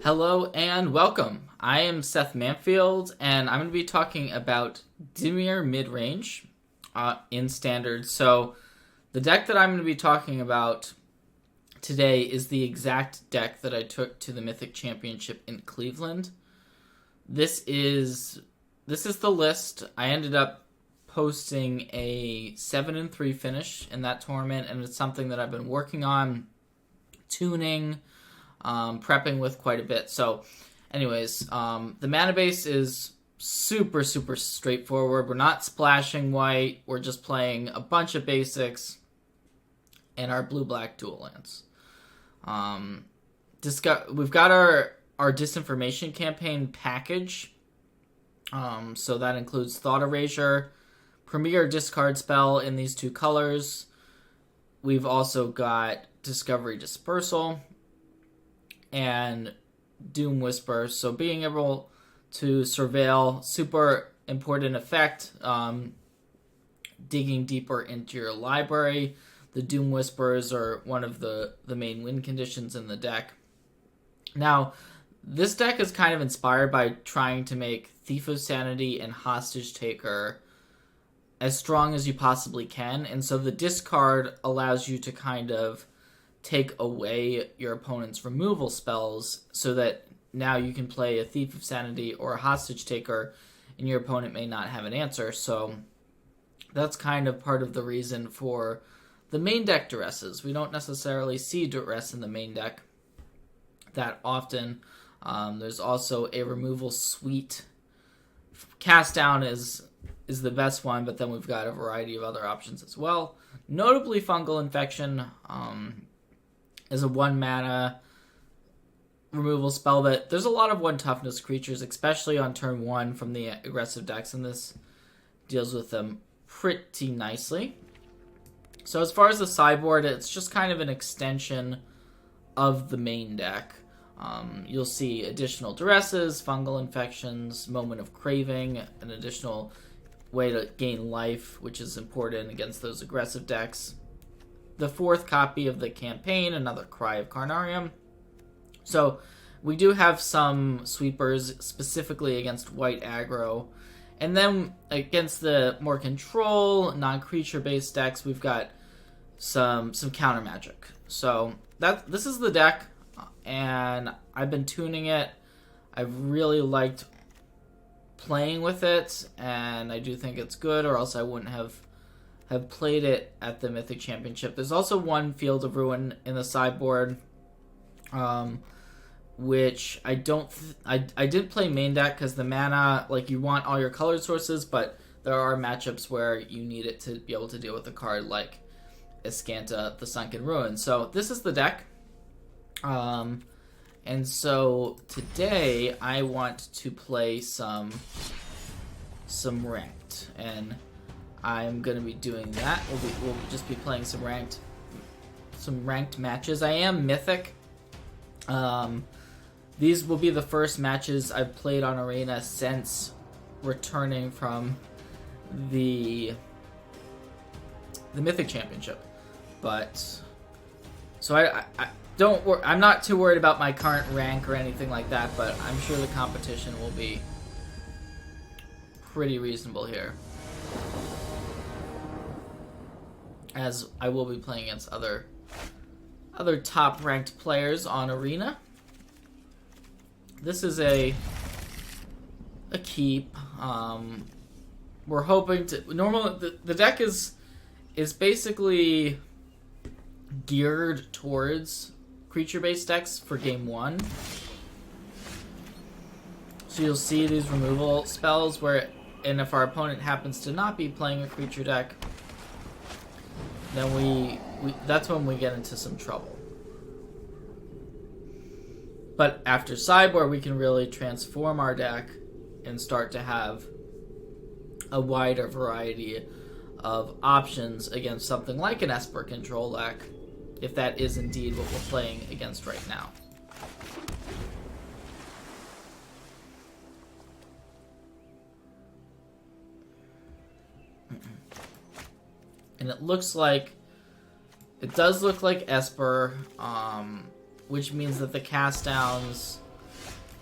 Hello and welcome. I am Seth Manfield, and I'm going to be talking about Dimir Midrange in Standard. So, the deck that I'm going to be talking about today is the exact deck that I took to the Mythic Championship in Cleveland. This is the list. I ended up posting a 7-3 finish in that tournament, and it's something that I've been working on, tuning, prepping with quite a bit. So anyways, the mana base is super straightforward. We're not splashing white. We're just playing a bunch of basics and our blue-black dual lands. We've got our disinformation campaign package. So that includes Thought Erasure, Premier Discard Spell in these two colors. We've also got Discovery Dispersal and Doom Whisper. So being able to surveil, super important effect, digging deeper into your library. The Doom Whispers are one of the main win conditions in the deck. Now, this deck is kind of inspired by trying to make Thief of Sanity and Hostage Taker as strong as you possibly can, and so the discard allows you to kind of take away your opponent's removal spells so that now you can play a Thief of Sanity or a Hostage Taker and your opponent may not have an answer. So that's kind of part of the reason for the main deck duresses. We don't necessarily see duress in the main deck that often. There's also a removal suite. Cast down is the best one, but then we've got a variety of other options as well. Notably, Fungal Infection is a 1-mana removal spell that there's a lot of 1-toughness creatures, especially on turn 1 from the aggressive decks, and this deals with them pretty nicely. So as far as the sideboard, it's just kind of an extension of the main deck. You'll see additional duresses, fungal infections, moment of craving, an additional way to gain life, which is important against those aggressive decks. The 4th copy of the campaign, another Cry of Carnarium. So we do have some sweepers specifically against white aggro. And then against the more control, non-creature based decks, we've got some counter magic. So this is the deck, and I've been tuning it. I've really liked playing with it, and I do think it's good, or else I wouldn't have played it at the Mythic Championship. There's also one Field of Ruin in the sideboard, which I didn't play main deck because the mana, like, you want all your color sources, but there are matchups where you need it to be able to deal with a card like Escanta, the Sunken Ruin. So this is the deck. And so today I want to play some ranked, and I'm gonna be doing that. We'll just be playing some ranked matches. I am Mythic. These will be the first matches I've played on Arena since returning from the Mythic Championship. But so I I'm not too worried about my current rank or anything like that, but I'm sure the competition will be pretty reasonable here, as I will be playing against other top ranked players on Arena. This is a keep. We're hoping to the deck is basically geared towards creature-based decks for game 1. So you'll see these removal spells and if our opponent happens to not be playing a creature deck, then that's when we get into some trouble. But after sideboard, we can really transform our deck and start to have a wider variety of options against something like an Esper control deck, if that is indeed what we're playing against right now. And it does look like Esper, which means that the cast downs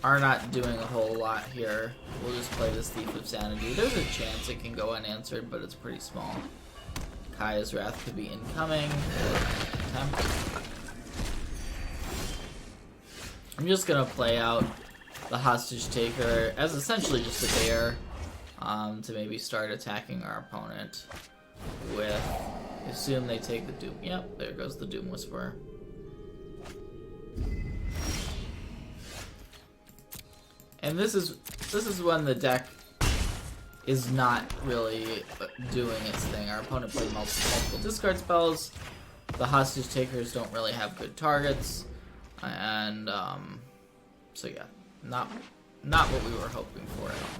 are not doing a whole lot here. We'll just play this Thief of Sanity. There's a chance it can go unanswered, but it's pretty small. Kaya's Wrath could be incoming. I'm just gonna play out the Hostage Taker as essentially just a bear to maybe start attacking our opponent with... Assume they take the Doom. Yep, there goes the Doom Whisperer. And this is when the deck is not really doing its thing. Our opponent played multiple discard spells. The Hostage Takers don't really have good targets, and so yeah, not what we were hoping for at all.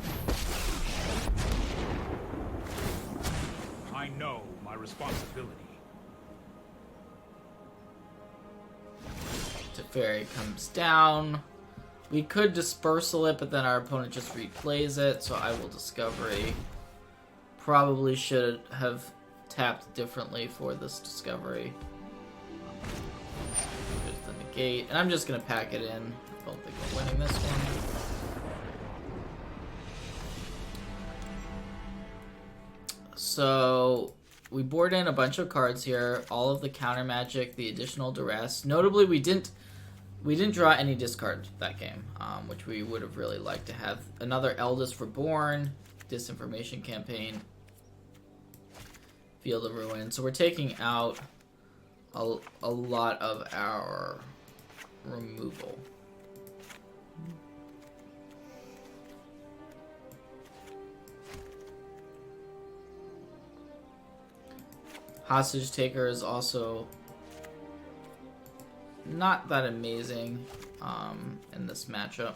I know my responsibility. Teferi comes down. We could dispersal it, but then our opponent just replays it, so I will Discovery. Probably should have tapped differently for this Discovery. There's the negate, and I'm just going to pack it in. I don't think we're winning this one. So we board in a bunch of cards here, all of the counter magic, the additional duress. Notably, we didn't draw any discard that game, which we would have really liked to have. Another Eldest Reborn, Disinformation Campaign, Field of Ruin. So we're taking out a lot of our removal. Hostage Taker is also not that amazing in this matchup.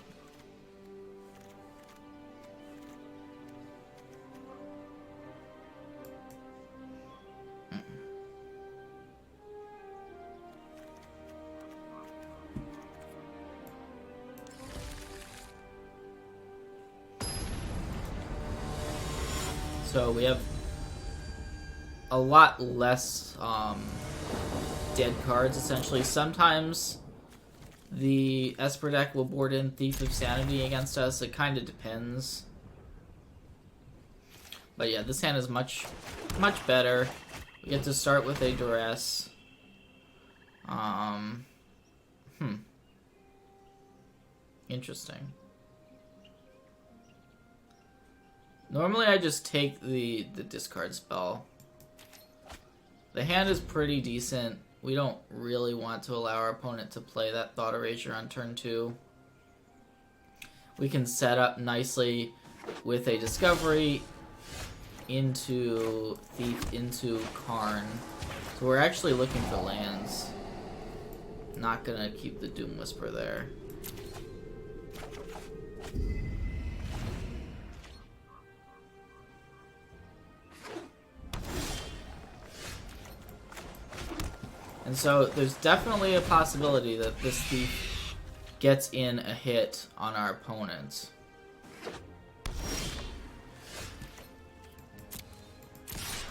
So we have a lot less dead cards, essentially. Sometimes the Esper deck will board in Thief of Sanity against us. It kind of depends. But yeah, this hand is much better. We get to start with a Duress. Interesting. Normally I just take the discard spell. The hand is pretty decent. We don't really want to allow our opponent to play that Thought Erasure on turn 2. We can set up nicely with a Discovery into Thief, into Karn. So we're actually looking for lands. Not gonna keep the Doom Whisper there. And so there's definitely a possibility that this Thief gets in a hit on our opponent.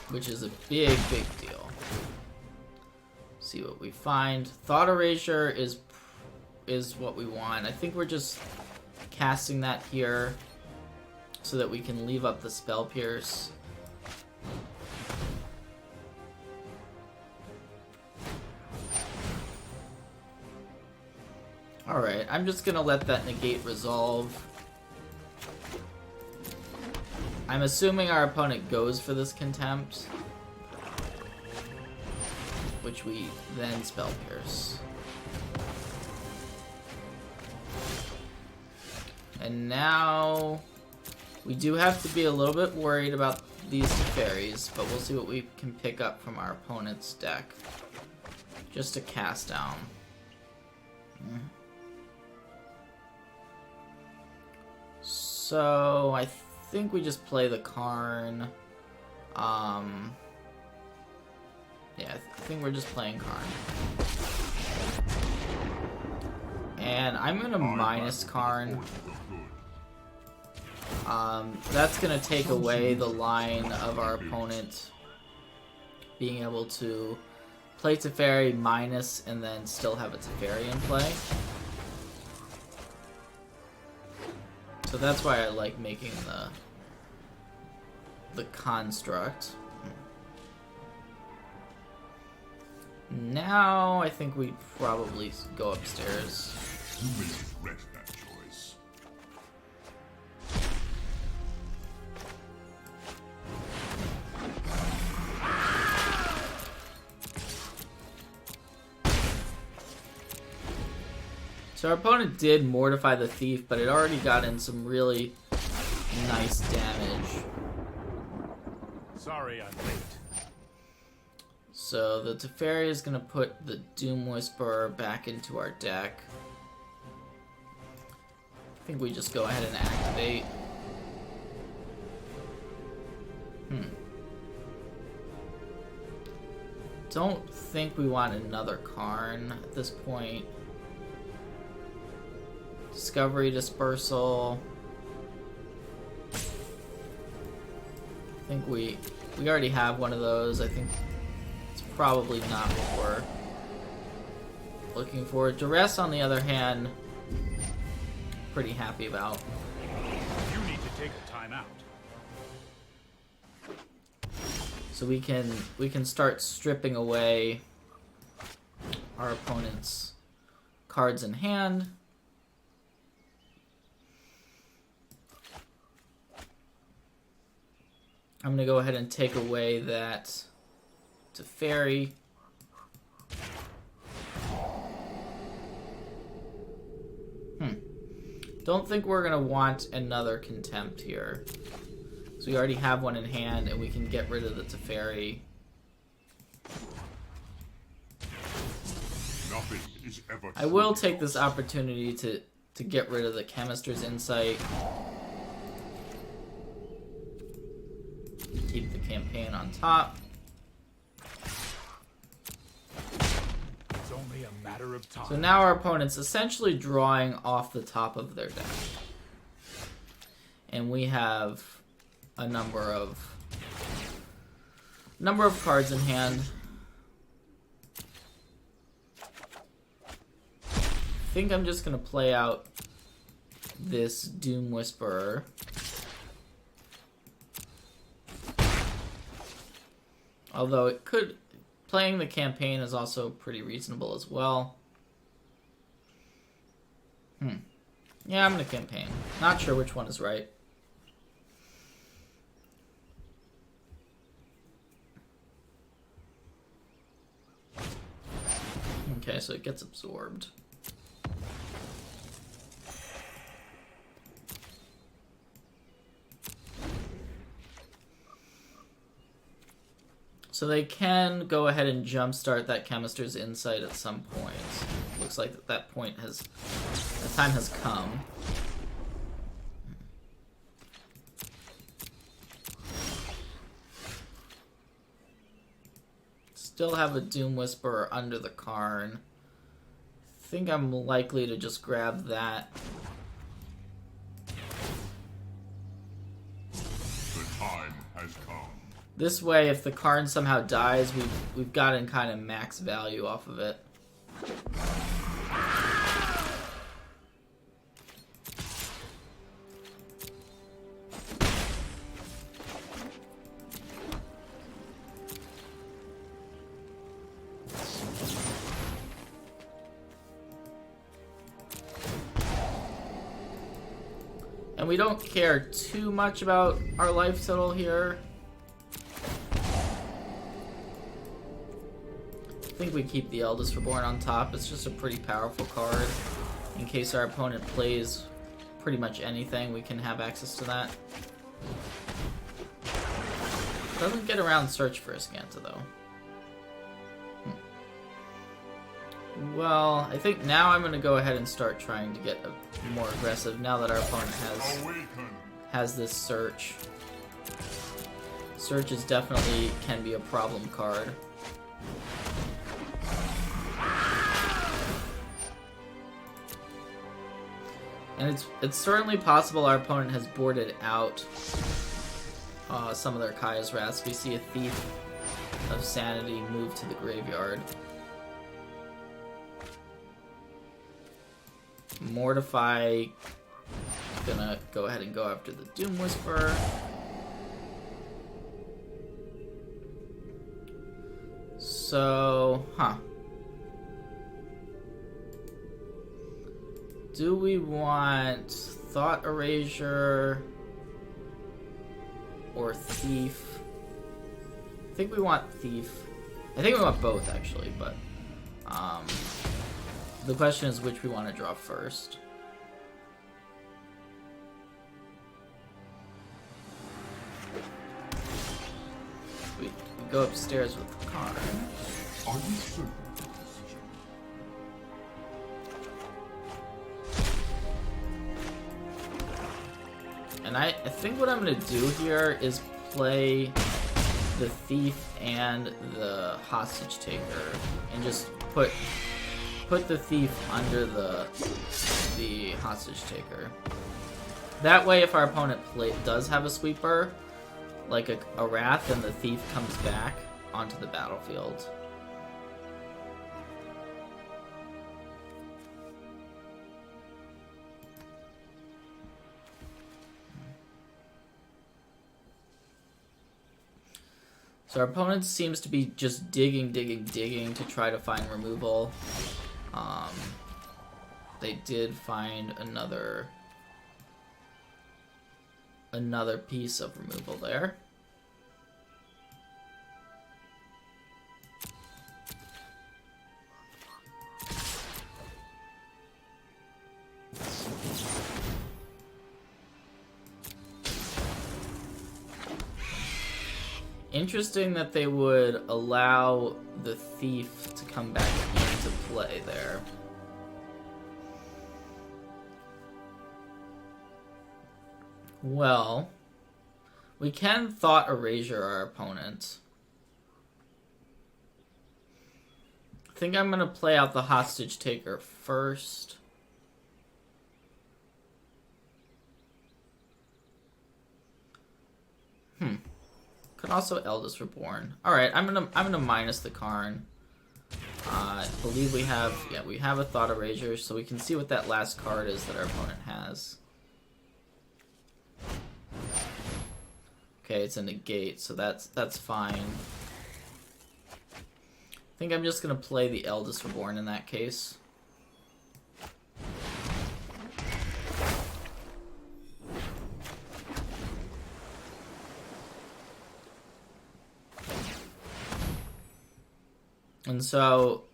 Which is a big deal. See what we find. Thought Erasure is what we want. I think we're just casting that here so that we can leave up the Spell Pierce. Alright, I'm just gonna let that negate resolve. I'm assuming our opponent goes for this Contempt, which we then Spell Pierce. And now we do have to be a little bit worried about these fairies, but we'll see what we can pick up from our opponent's deck. Just a cast down. So I think we just play the Karn. Yeah, I think we're just playing Karn. And I'm gonna minus Karn. That's gonna take away the line of our opponent being able to play Teferi minus and then still have a Teferi in play. So that's why I like making the construct. Now I think we probably go upstairs. You may regret that choice. So our opponent did mortify the thief, but it already got in some really nice damage. Sorry I'm late. So the Teferi is going to put the Doom Whisperer back into our deck. I think we just go ahead and activate. Don't think we want another Karn at this point. Discovery Dispersal. I think we already have one of those. I think it's probably not what we're looking for. Duress, on the other hand, pretty happy about. You need to take a time out. So we can start stripping away our opponent's cards in hand. I'm going to go ahead and take away that Teferi. Don't think we're going to want another Contempt here. So we already have one in hand, and we can get rid of the Teferi. Nothing is ever I will take this opportunity to get rid of the Chemist's Insight. Keep the campaign on top. It's only a matter of time. So now our opponent's essentially drawing off the top of their deck. And we have a number of cards in hand. I think I'm just gonna play out this Doom Whisperer. Although it could, playing the campaign is also pretty reasonable as well. Yeah, I'm gonna campaign. Not sure which one is right. Okay, so it gets absorbed. So they can go ahead and jumpstart that Chemist's Insight at some point. Looks like that time has come. Still have a Doom Whisperer under the Karn. I think I'm likely to just grab that. The time has come. This way, if the Karn somehow dies, we've gotten kind of max value off of it. And we don't care too much about our life total here. I think we keep the Eldest Reborn on top. It's just a pretty powerful card. In case our opponent plays pretty much anything, we can have access to that. Doesn't get around Search for Azcanta, though. Well, I think now I'm going to go ahead and start trying to get more aggressive now that our opponent has this Search. Search is definitely can be a problem card. And it's certainly possible our opponent has boarded out some of their Kaya's Wraths. We see a Thief of Sanity move to the graveyard. Mortify gonna go ahead and go after the Doom Whisperer. So, do we want Thought Erasure or Thief? I think we want Thief. I think we want both, actually, but the question is which we want to draw first. We go upstairs with the car. Are you certain? And I think what I'm going to do here is play the Thief and the Hostage Taker and just put the Thief under the Hostage Taker. That way, if our opponent does have a sweeper, like a Wrath, and the Thief comes back onto the battlefield. So our opponent seems to be just digging to try to find removal. They did find another piece of removal there. Interesting that they would allow the Thief to come back into play there. Well, we can Thought Erasure our opponent. I think I'm going to play out the Hostage Taker first. Could also Eldest Reborn. Alright, I'm gonna minus the Karn. I believe we have a Thought Erasure, so we can see what that last card is that our opponent has. Okay, it's a negate, so that's fine. I think I'm just gonna play the Eldest Reborn in that case. And so,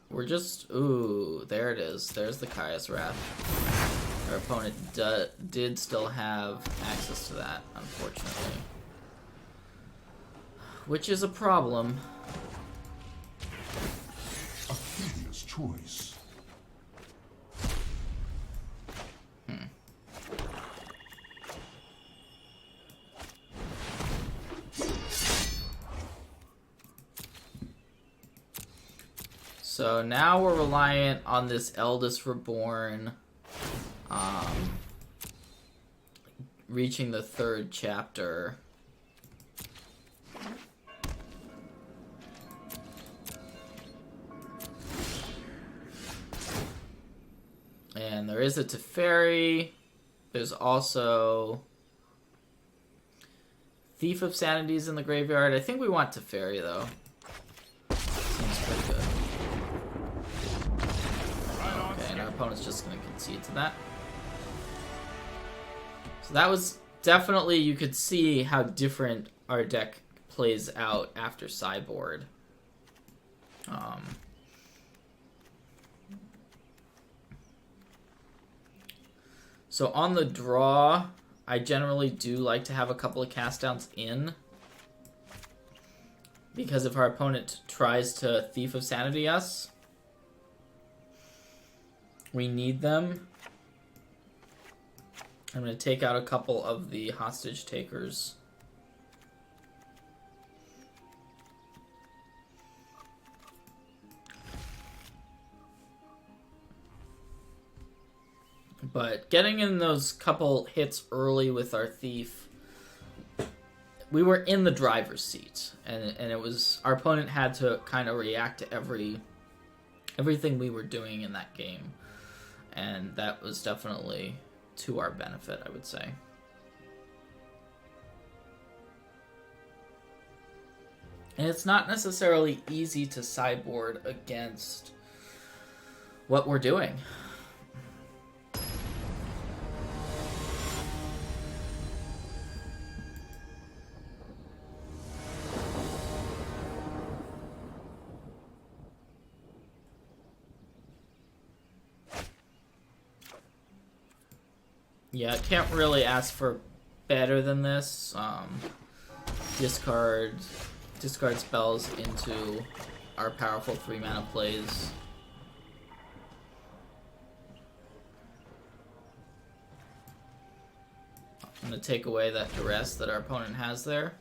we're just... Ooh, there it is. There's the Kaya's Wrath. Our opponent did still have access to that, unfortunately. Which is a problem. A hideous choice. So now we're reliant on this Eldest Reborn reaching the 3rd chapter. And there is a Teferi. There's also Thief of Sanity's in the graveyard. I think we want Teferi, though. Seems pretty good. Okay, and our opponent's just going to concede to that. So that was definitely, you could see how different our deck plays out after sideboard. So on the draw, I generally do like to have a couple of cast downs in. Because if our opponent tries to Thief of Sanity us, we need them. I'm going to take out a couple of the hostage takers. But getting in those couple hits early with our Thief, we were in the driver's seat, and it was, our opponent had to kind of react to everything we were doing in that game, and that was definitely to our benefit, I would say. And it's not necessarily easy to sideboard against what we're doing. Yeah, I can't really ask for better than this. Discard spells into our powerful 3-mana plays. I'm going to take away that duress that our opponent has there.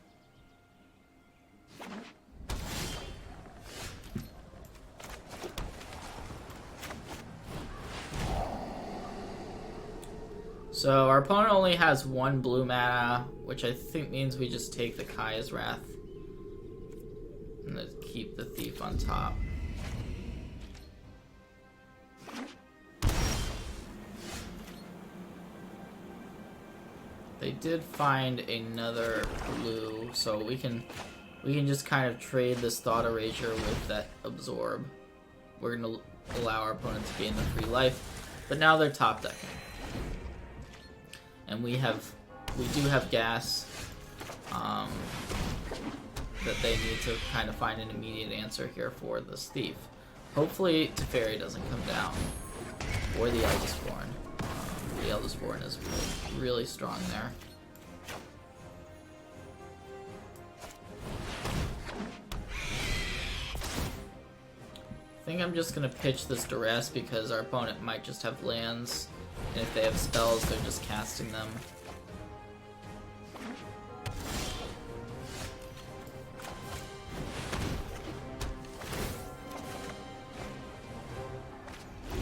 So our opponent only has 1 blue mana, which I think means we just take the Kaya's Wrath. And then keep the Thief on top. They did find another blue, so we can just kind of trade this Thought Erasure with that Absorb. We're gonna allow our opponent to gain the free life, but now they're top decking. And we do have gas that they need to kind of find an immediate answer here for this Thief. Hopefully Teferi doesn't come down, or the Eldest Born. The Eldest Born is really strong there. I think I'm just gonna pitch this Duress because our opponent might just have lands. And if they have spells, they're just casting them.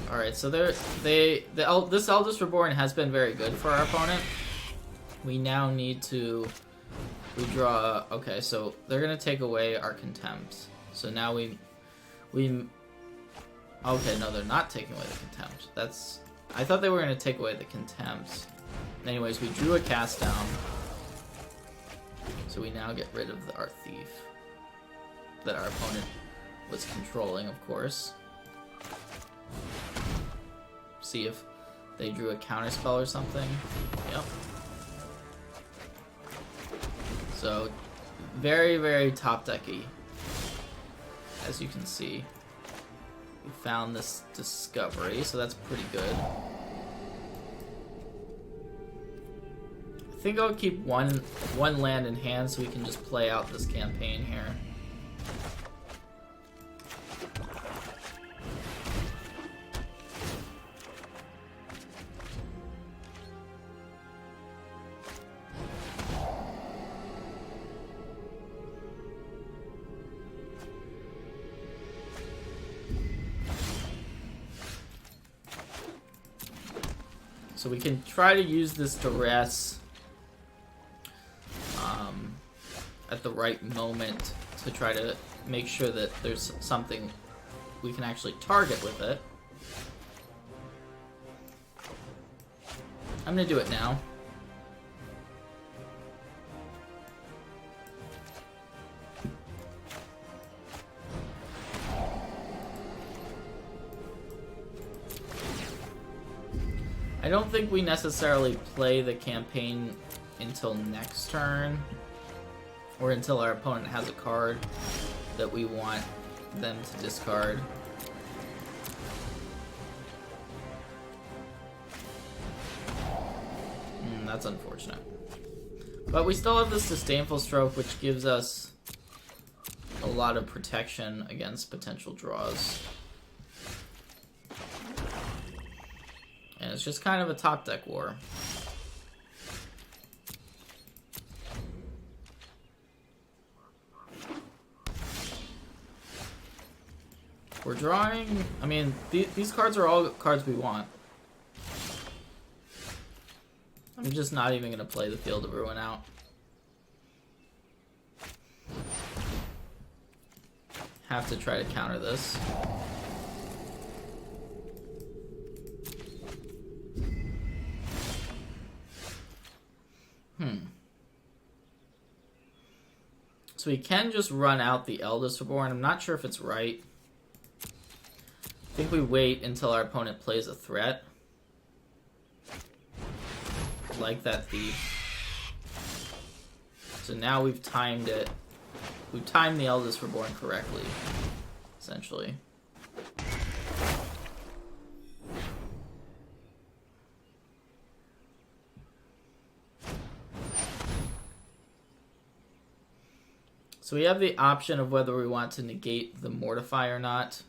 Alright, so this Eldest Reborn has been very good for our opponent. We now need to redraw. Okay, so they're gonna take away our Contempt. So now we okay, no, they're not taking away the Contempt. I thought they were going to take away the Contempt. Anyways, we drew a cast down. So we now get rid of our Thief. That our opponent was controlling, of course. See if they drew a counterspell or something. Yep. So, very, very top decky. As you can see. We found this discovery, so that's pretty good. I think I'll keep one land in hand so we can just play out this campaign here. So we can try to use this Duress at the right moment to try to make sure that there's something we can actually target with it. I'm gonna do it now. I don't think we necessarily play the campaign until next turn, or until our opponent has a card that we want them to discard. That's unfortunate. But we still have this Disdainful Stroke, which gives us a lot of protection against potential draws. And it's just kind of a top deck war. We're drawing... I mean, these cards are all cards we want. I'm just not even going to play the Field of Ruin out. Have to try to counter this. So we can just run out the Eldest Reborn. I'm not sure if it's right. I think we wait until our opponent plays a threat. Like that Thief. So now we've timed it. We've timed the Eldest Reborn correctly, essentially. So we have the option of whether we want to negate the Mortify or not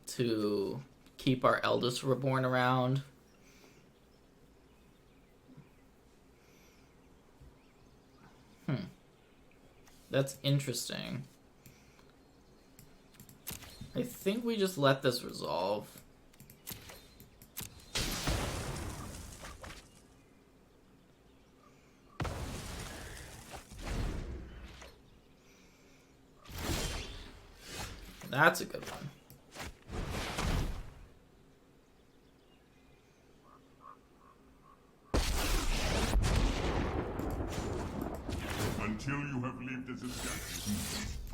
to keep our Eldest Reborn around. That's interesting. I think we just let this resolve. That's a good one. Until you have lived as a statue,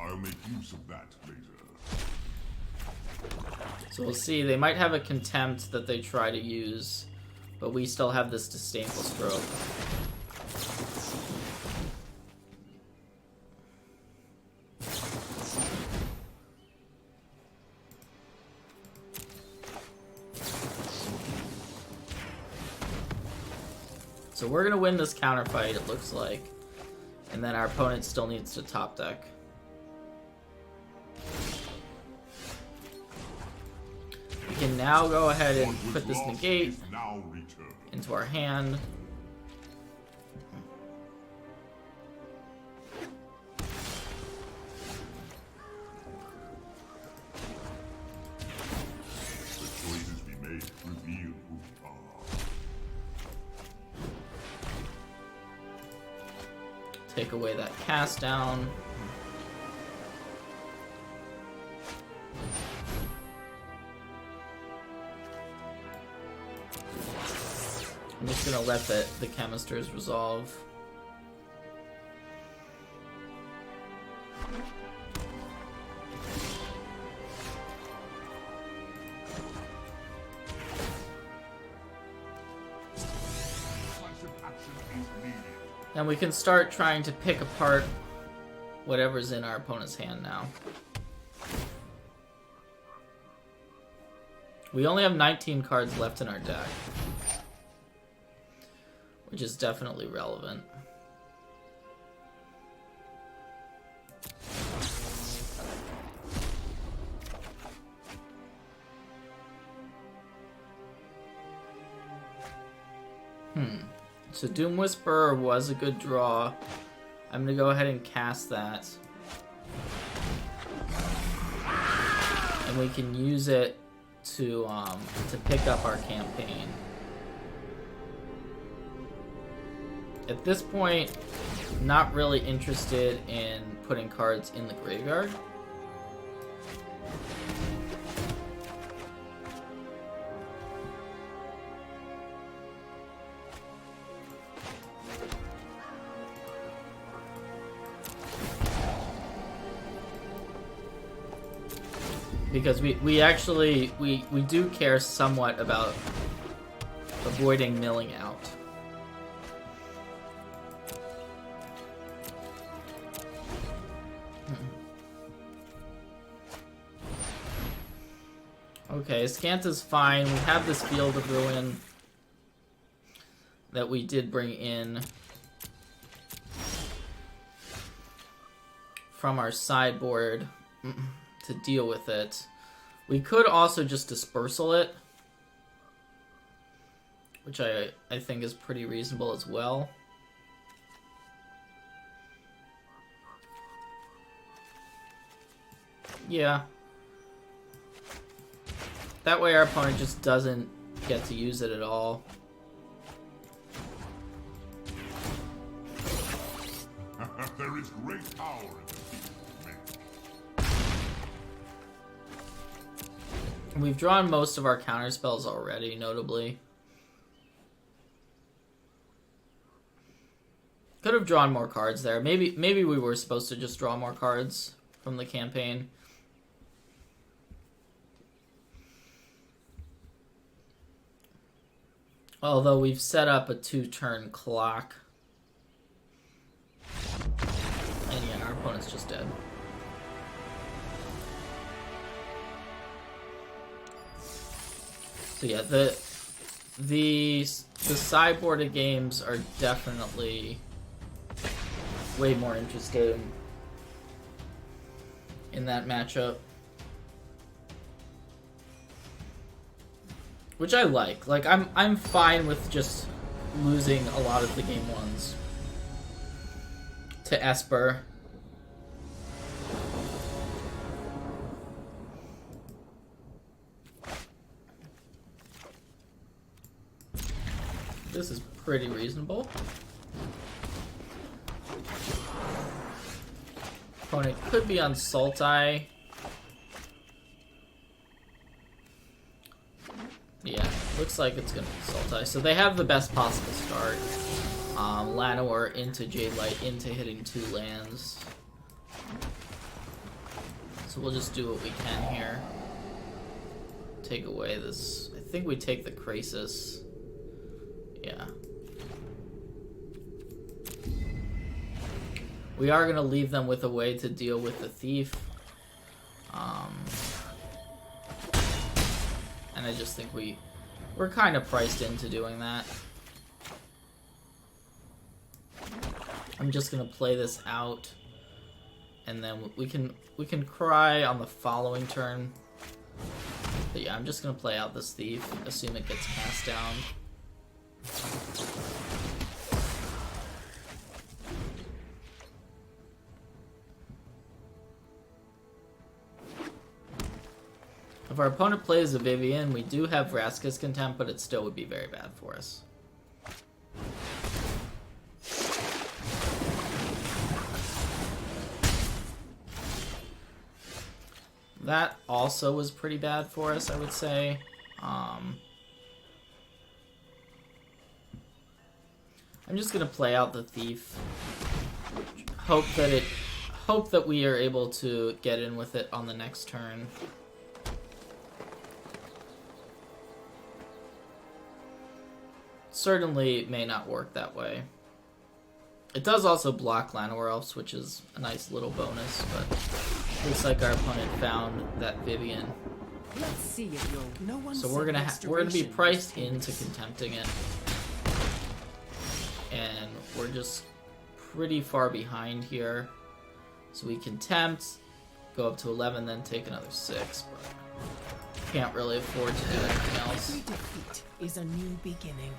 I'll make use of that later. So we'll see. They might have a Contempt that they try to use, but we still have this Disdainful Stroke. So we're going to win this counterfight, it looks like. And then our opponent still needs to top deck. We can now go ahead and put this negate into our hand. Take away that cast down. I'm just gonna let the Chemisters resolve. And we can start trying to pick apart whatever's in our opponent's hand now. We only have 19 cards left in our deck, which is definitely relevant. So Doom Whisperer was a good draw. I'm gonna go ahead and cast that. And we can use it to pick up our campaign. At this point, not really interested in putting cards in the graveyard. Because we actually do care somewhat about avoiding milling out. Okay, Scant is fine. We have this Field of Ruin that we did bring in from our sideboard to deal with it. We could also just Dispersal it, which I think is pretty reasonable as well. Yeah. That way our opponent just doesn't get to use it at all. There is great power in the people of men. We've drawn most of our counterspells already, notably. Could have drawn more cards there. Maybe we were supposed to just draw more cards from the campaign. Although we've set up a 2-turn clock. And yeah, our opponent's just dead. So yeah, the sideboarded games are definitely way more interesting in that matchup. Which I like. Like, I'm fine with just losing a lot of the game ones to Esper. This is pretty reasonable. Opponent could be on Sultai. Yeah, looks like it's gonna be Sultai. So they have the best possible start. Llanowar into Jadelight into hitting 2 lands. So we'll just do what we can here. Take away this. I think we take the Krasis. Yeah. We are gonna leave them with a way to deal with the Thief. And I just think we're kind of priced into doing that. I'm just gonna play this out, and then we can cry on the following turn. But yeah, I'm just gonna play out this Thief, assume it gets cast down. If our opponent plays a Vivian, we do have Vraska's Contempt, but it still would be very bad for us. That also was pretty bad for us, I would say. I'm just gonna play out the Thief. Hope that we are able to get in with it on the next turn. Certainly may not work that way. It does also block Llanowar Elves, which is a nice little bonus, but looks like our opponent found that Vivian. Let's see if so we're gonna be priced into contempting it, and we're just pretty far behind here. So we contempt, go up to 11, then take another 6, but can't really afford to do anything else. Every defeat is a new beginning.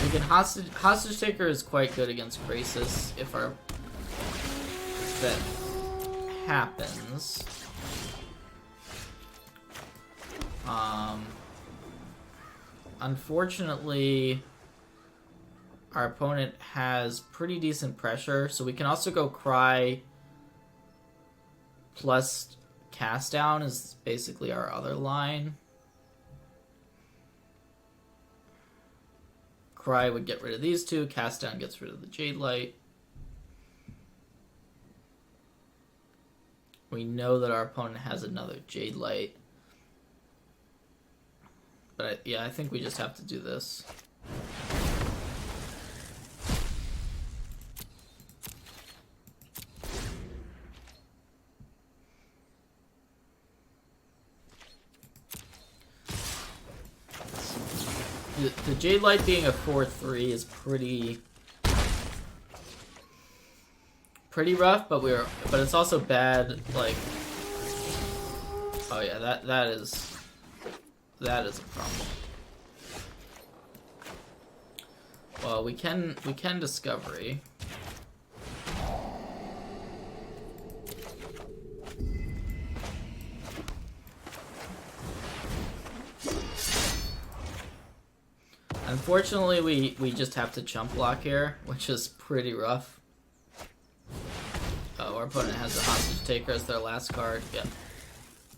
We can hostage taker is quite good against Krasis if that happens. Unfortunately, our opponent has pretty decent pressure, so we can also go Cry plus Cast Down is basically our other line. Cry would get rid of these two, Cast Down gets rid of the Jadelight. We know that our opponent has another Jadelight. But yeah, I think we just have to do this. The Jadelight being a 4/3 is pretty rough, but it's also bad. Like, oh yeah, that is a problem. Well, we can Discovery. Unfortunately, we just have to chump block here, which is pretty rough. Oh, our opponent has a hostage taker as their last card. Yep.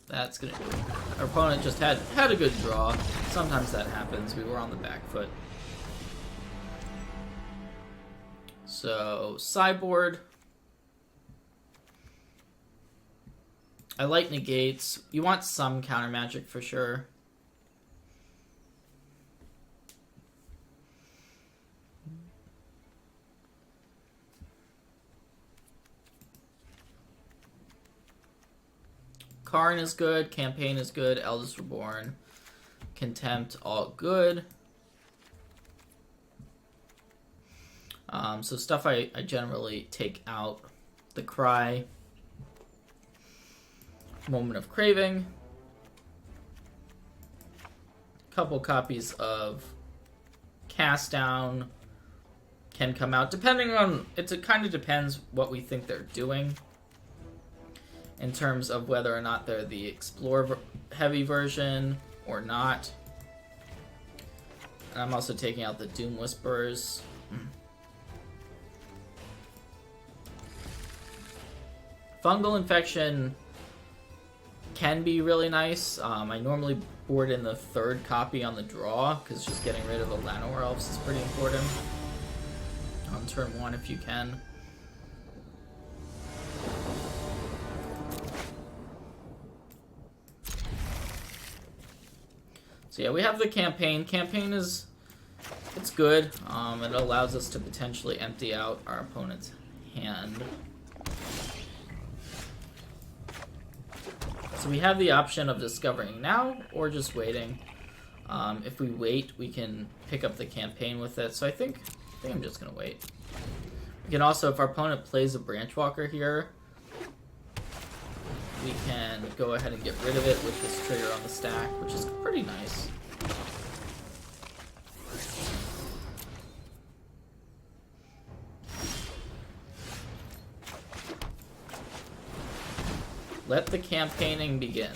That's gonna do it. Our opponent just had a good draw. Sometimes that happens. We were on the back foot. So, sideboard. I like negates. You want some counter magic for sure. Karn is good, Campaign is good, Eldest Reborn, Contempt, all good. So stuff I generally take out. The Cry, Moment of Craving, couple copies of Cast Down can come out, depending on, it kind of depends what we think they're doing. In terms of whether or not they're the Explore heavy version or not. And I'm also taking out the Doom Whisperers. Fungal Infection can be really nice. I normally board in the third copy on the draw, because just getting rid of the Llanowar Elves is pretty important. On turn 1 if you can. So yeah, we have the Campaign. Campaign is, it's good. It allows us to potentially empty out our opponent's hand. So we have the option of discovering now or just waiting. If we wait, we can pick up the Campaign with it. So I think I'm just gonna wait. We can also, if our opponent plays a Branchwalker here, we can go ahead and get rid of it with this trigger on the stack, which is pretty nice. Let the campaigning begin.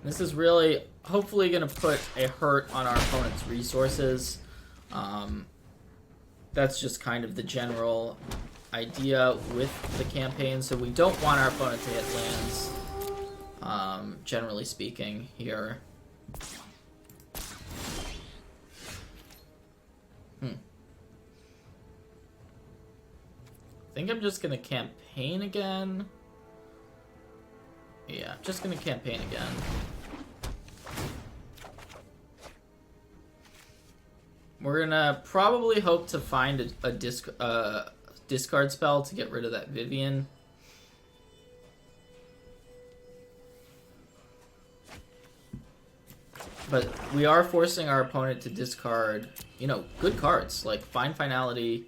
This is really, hopefully, going to put a hurt on our opponent's resources. That's just kind of the general idea with the campaign. So we don't want our opponent to hit lands, generally speaking, here. I think I'm just going to campaign again. Yeah, just going to campaign again. We're going to probably hope to find a discard spell to get rid of that Vivian. But we are forcing our opponent to discard, you know, good cards, like Find Finality.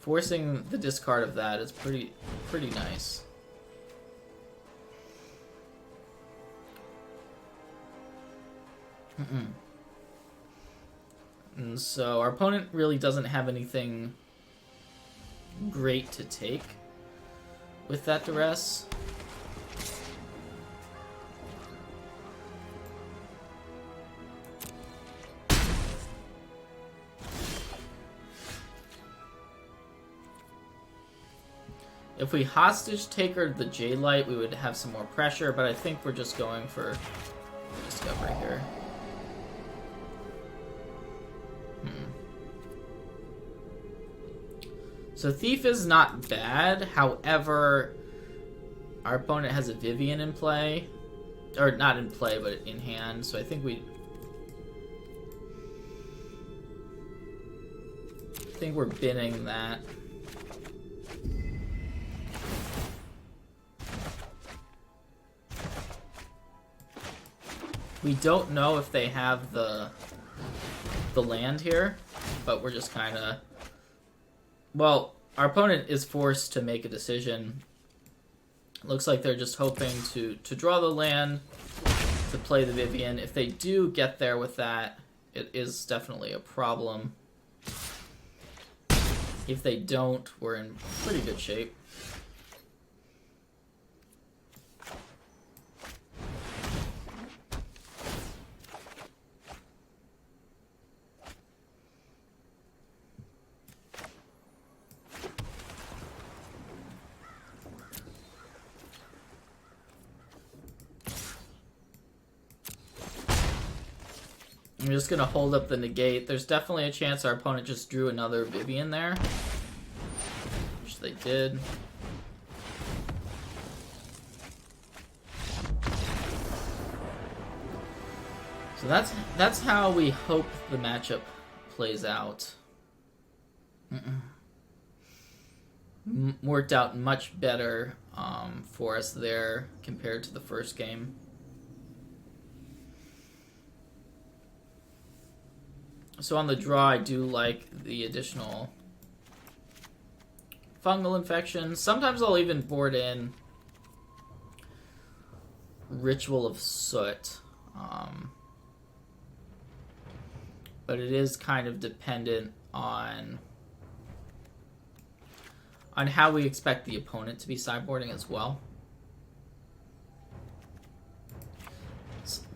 Forcing the discard of that is pretty nice. And so our opponent really doesn't have anything great to take with that duress. If we hostage taker the J-Light, we would have some more pressure, but I think we're just going for discovery here. So Thief is not bad, however, our opponent has a Vivian in play. Or not in play, but in hand, so I think we're binning that. We don't know if they have the land here, but we're just kind of... Well, our opponent is forced to make a decision. Looks like they're just hoping to draw the land, to play the Vivian. If they do get there with that, it is definitely a problem. If they don't, we're in pretty good shape. I'm just gonna hold up the negate. There's definitely a chance our opponent just drew another Vivian there, which they did. So that's how we hope the matchup plays out. Worked out much better for us there compared to the first game. So on the draw, I do like the additional fungal infection. Sometimes I'll even board in Ritual of Soot. But it is kind of dependent on how we expect the opponent to be sideboarding as well.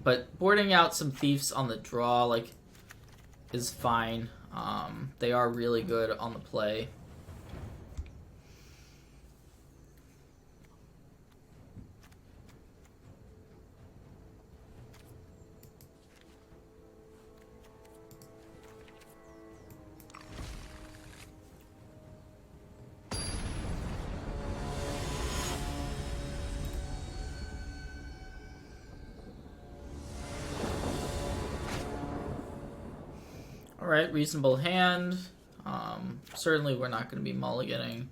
But boarding out some Thieves on the draw, like, is fine. They are really good on the play. Alright, reasonable hand. Certainly we're not going to be mulliganing.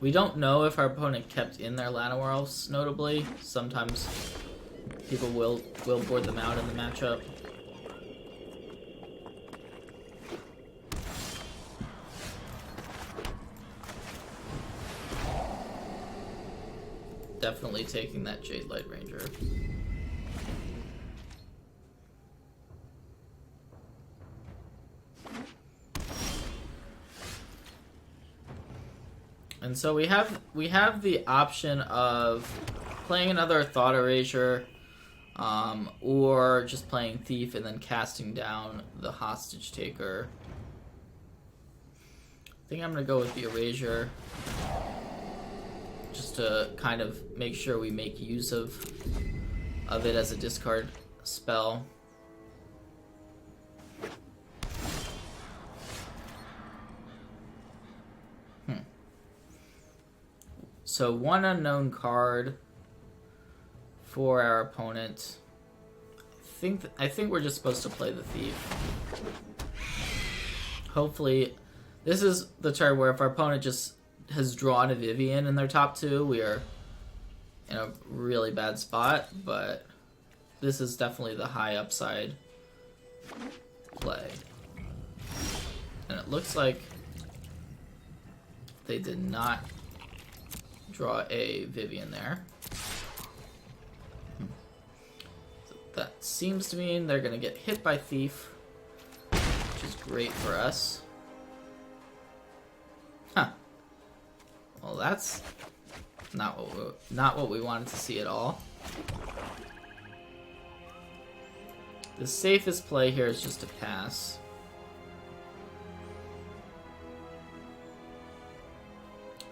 We don't know if our opponent kept in their Llanowar Elves, notably. Sometimes people will board them out in the matchup. Definitely taking that Jade Light Ranger. And so we have the option of playing another Thought Erasure, or just playing Thief and then casting down the Hostage Taker. I think I'm gonna go with the Erasure, just to kind of make sure we make use of it as a discard spell. So one unknown card for our opponent. I think we're just supposed to play the Thief. Hopefully, this is the turn where if our opponent just has drawn a Vivian in their top two, we are in a really bad spot, but this is definitely the high upside play. And it looks like they did not draw a Vivian there. So that seems to mean they're going to get hit by Thief, which is great for us. Huh. Well, that's not what we wanted to see at all. The safest play here is just to pass.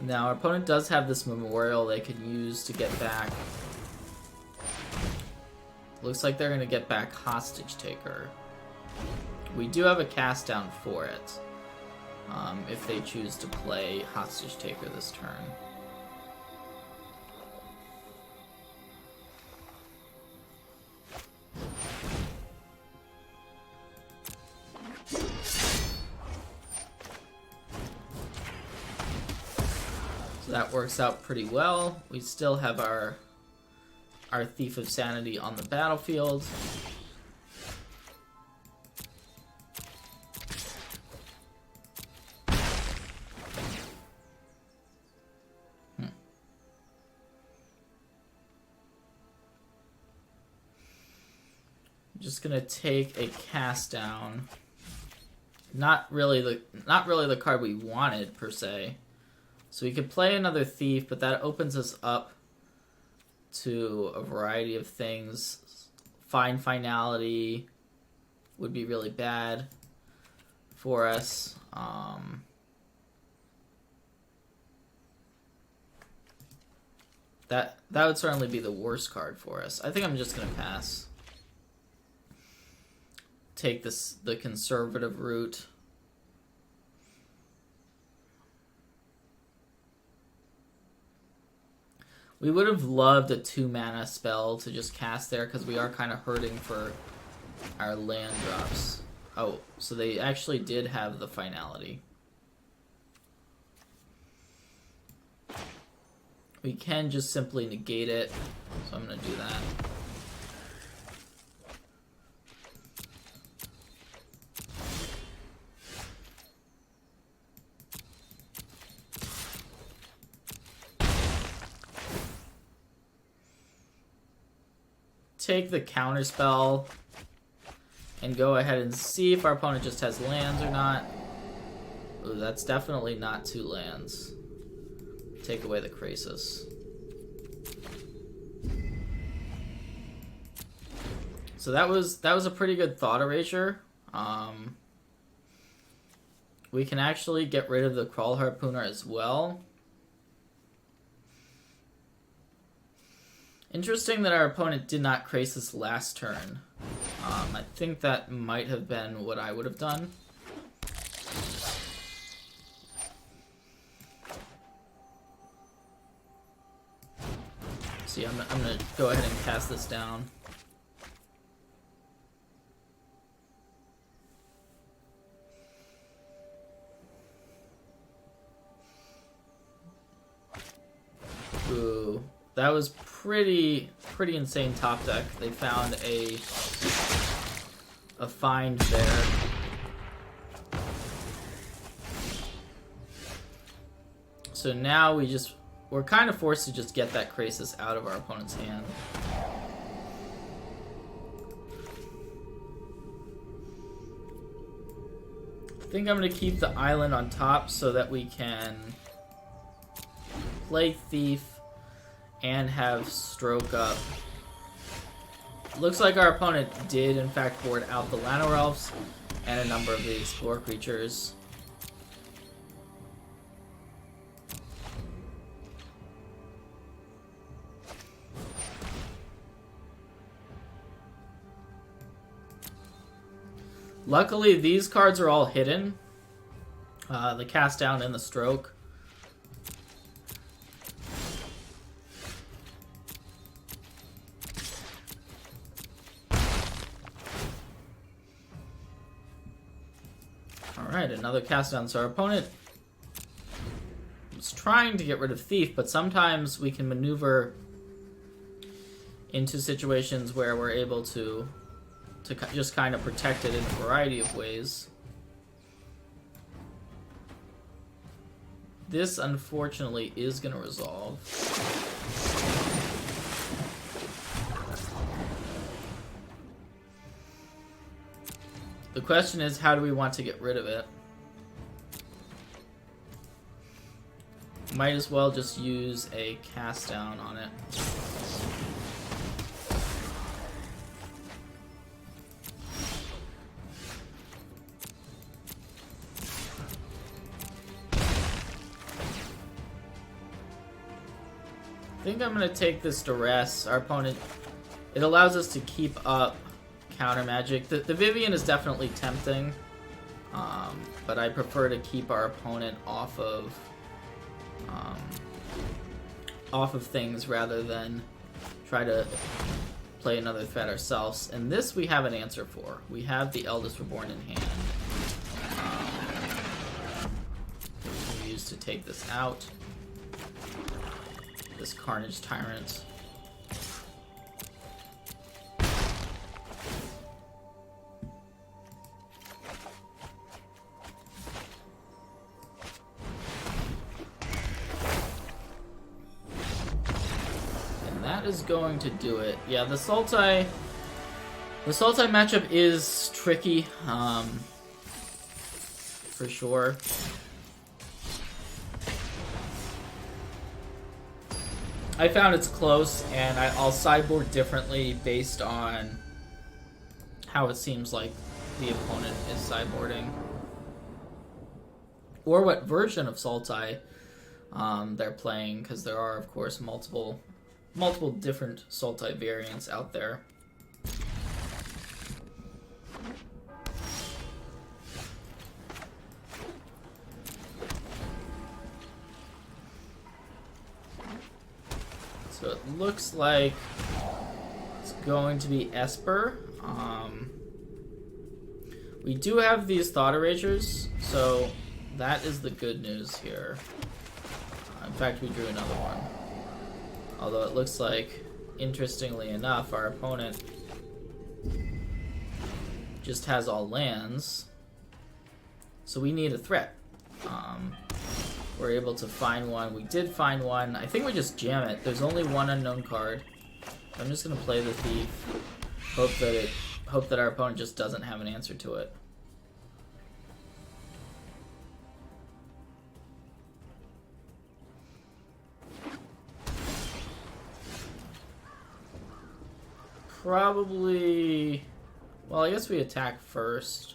Now, our opponent does have this memorial they could use to get back. Looks like they're going to get back Hostage Taker. We do have a cast down for it, if they choose to play Hostage Taker this turn. So that works out pretty well. We still have our Thief of Sanity on the battlefield. I'm just gonna take a cast down. Not really the card we wanted per se. So we could play another Thief, but that opens us up to a variety of things. Finality would be really bad for us. That would certainly be the worst card for us. I think I'm just going to pass. take the conservative route. We would have loved a 2-mana spell to just cast there because we are kind of hurting for our land drops. Oh, so they actually did have the finality. We can just simply negate it, so I'm going to do that. Take the counter spell and go ahead and see if our opponent just has lands or not. Ooh, that's definitely not 2 lands. Take away the Krasis. So that was a pretty good thought erasure. We can actually get rid of the Crawl Harpooner as well. Interesting that our opponent did not Krasis last turn. I think that might have been what I would have done. See, I'm going to go ahead and cast this down. Ooh, that was pretty insane top deck. They found a find there. So now we're kind of forced to just get that Krasis out of our opponent's hand. I think I'm going to keep the island on top so that we can play Thief and have Stroke up. Looks like our opponent did in fact board out the Llanowar Elves and a number of the Explore creatures. Luckily, these cards are all hidden. The Cast Down and the Stroke. Alright, another Cast Down. So our opponent was trying to get rid of Thief, but sometimes we can maneuver into situations where we're able to just kind of protect it in a variety of ways. This, unfortunately, is going to resolve. The question is, how do we want to get rid of it? Might as well just use a Cast Down on it. I think I'm going to take this Duress. Our opponent, it allows us to keep up counter magic. The Vivian is definitely tempting, but I prefer to keep our opponent off of things rather than try to play another threat ourselves. And this we have an answer for. We have the Eldest Reborn in hand. We can use to take this out. This Carnage Tyrant. And that is going to do it. Yeah, the Sultai matchup is tricky, for sure. I found it's close, and I'll sideboard differently based on how it seems like the opponent is sideboarding. Or what version of Sultai they're playing, because there are, of course, multiple different Sultai variants out there. So it looks like it's going to be Esper. We do have these Thought Erasers, so that is the good news here. In fact, we drew another one. Although it looks like, interestingly enough, our opponent just has all lands. So we need a threat. We're able to find one. We did find one. I think we just jam it. There's only one unknown card. I'm just gonna play the Thief. Hope that our opponent just doesn't have an answer to it. Probably... Well, I guess we attack first.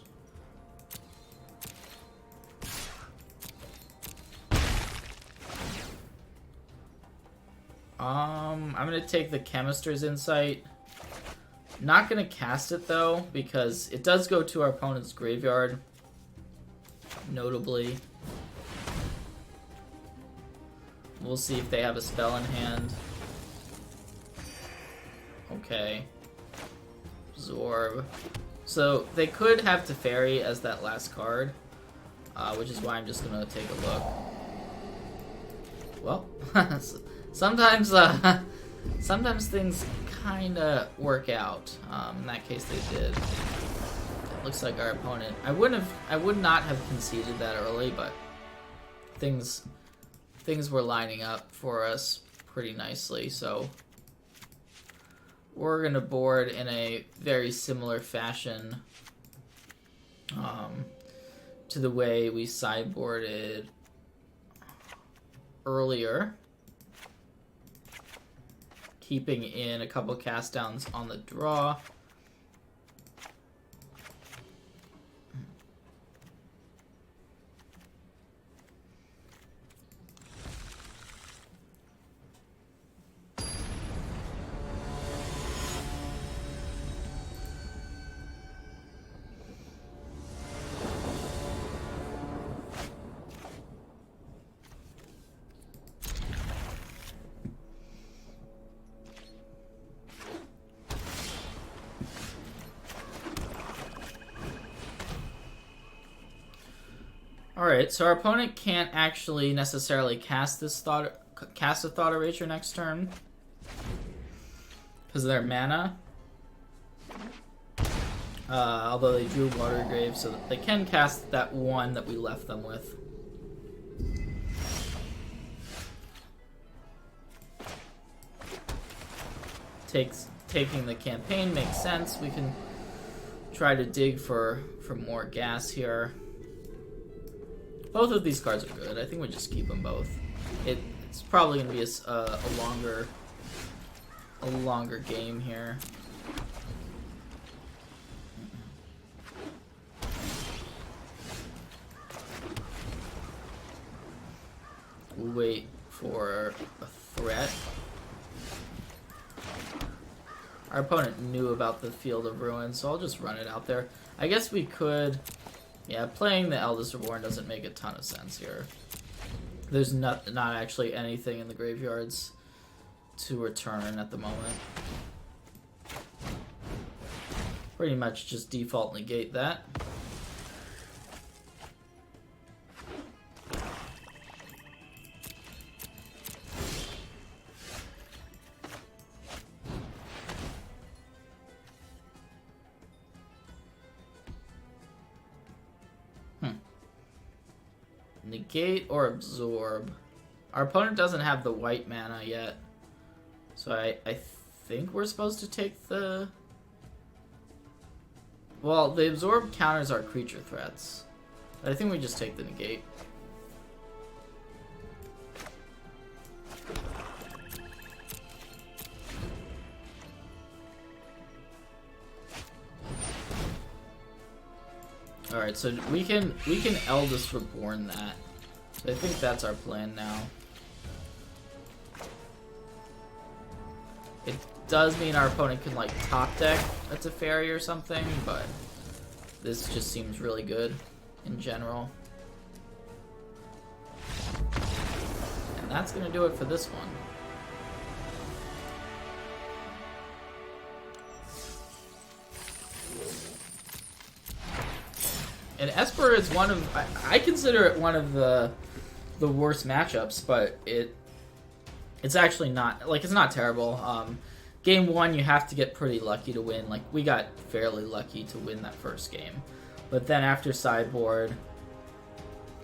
I'm gonna take the Chemister's Insight. Not gonna cast it though, because it does go to our opponent's graveyard. Notably. We'll see if they have a spell in hand. Okay. Absorb. So they could have Teferi as that last card, which is why I'm just gonna take a look. Well, sometimes things kinda work out. In that case, they did. It looks like our opponent. I would not have conceded that early, but things were lining up for us pretty nicely. So we're gonna board in a very similar fashion to the way we sideboarded earlier, keeping in a couple cast downs on the draw. Alright, so our opponent can't actually necessarily cast a Thought Eraser next turn because of their mana. Although they drew Water Grave, so they can cast that one that we left them with. Taking the campaign makes sense. We can try to dig for more gas here. Both of these cards are good. I think we just keep them both. It's probably going to be a longer game here. We'll wait for a threat. Our opponent knew about the Field of Ruin, so I'll just run it out there. I guess we could... Yeah, playing the Eldest Reborn doesn't make a ton of sense here. There's not actually anything in the graveyards to return at the moment. Pretty much just default negate that. Negate or absorb. Our opponent doesn't have the white mana yet, so I think we're supposed to take the... Well, the absorb counters our creature threats, but I think we just take the negate. Alright, so we can Eldest Reborn that. So I think that's our plan now. It does mean our opponent can, like, top deck a Teferi or something, but this just seems really good in general. And that's gonna do it for this one. And Esper is one of I consider it one of the worst matchups, but it's actually not like it's not terrible. Game 1 you have to get pretty lucky to win. Like we got fairly lucky to win that first game, but then after sideboard,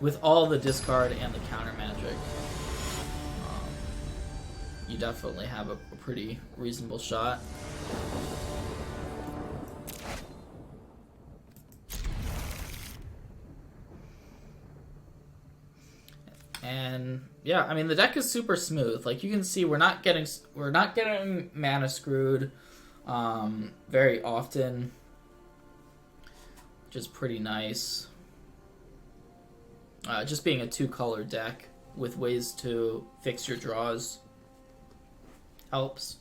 with all the discard and the counter magic, you definitely have a pretty reasonable shot. And yeah, I mean the deck is super smooth. Like you can see, we're not getting mana screwed very often, which is pretty nice. Just being a 2-color deck with ways to fix your draws helps.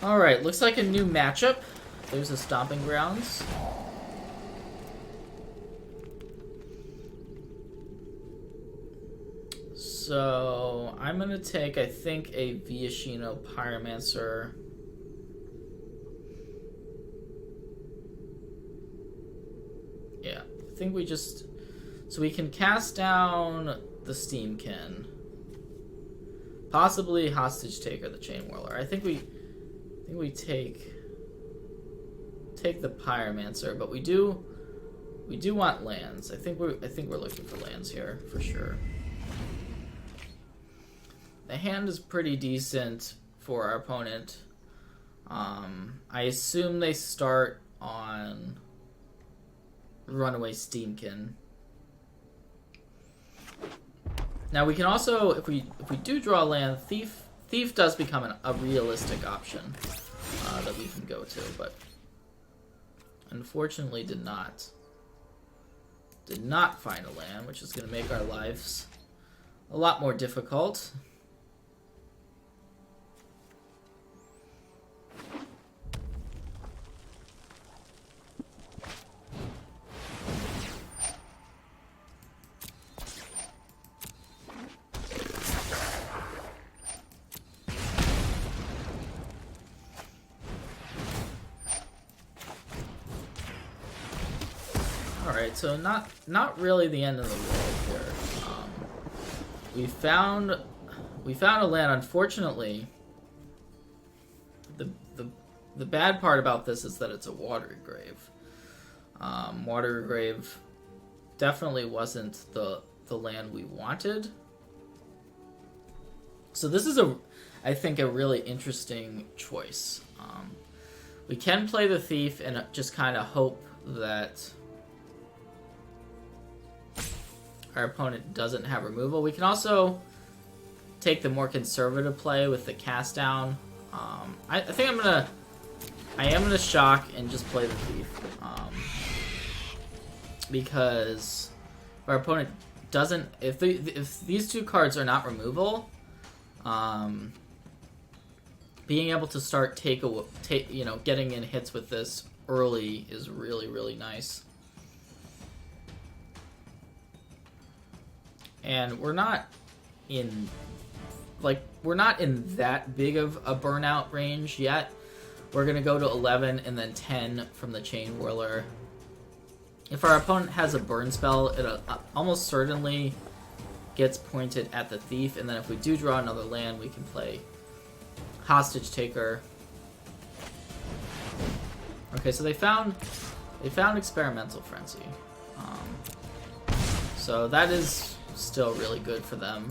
Alright, looks like a new matchup. There's a Stomping Grounds. So, I'm going to take, I think, a Viashino Pyromancer. Yeah, I think we just... So we can cast down the Steamkin. Possibly Hostage Taker, the Chain Whirler. I think we take the Pyromancer, but we do want lands. I think we're looking for lands here for sure. The hand is pretty decent for our opponent. I assume they start on Runaway Steamkin. Now we can also, if we do draw land, Thief does become a realistic option that we can go to, but unfortunately did not find a land, which is going to make our lives a lot more difficult. Alright, so not really the end of the world here. We found a land. Unfortunately, the bad part about this is that it's a Watery Grave. Watery Grave definitely wasn't the land we wanted. So this is I think a really interesting choice. We can play the Thief and just kind of hope that our opponent doesn't have removal. We can also take the more conservative play with the cast down. I think I am gonna shock and just play the Thief, because if our opponent doesn't, if these two cards are not removal, being able to start getting in hits with this early is really nice. And we're not in that big of a burnout range yet. We're gonna go to 11 and then 10 from the Chain Whirler. If our opponent has a burn spell, it almost certainly gets pointed at the Thief, and then if we do draw another land, we can play Hostage Taker. Okay, so they found Experimental Frenzy. So that is still really good for them.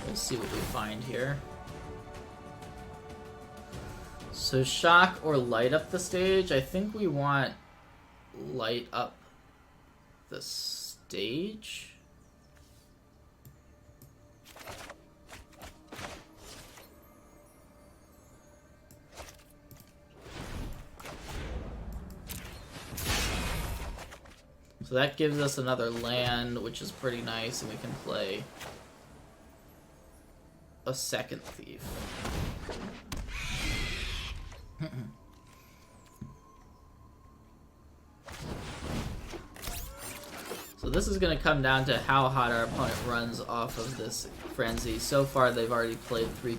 We'll see what we find here. So shock or light up the stage. I think we want light up the stage. So that gives us another land, which is pretty nice, and we can play a second Thief. So So this is going to come down to how hot our opponent runs off of this Frenzy. So far, they've already played 4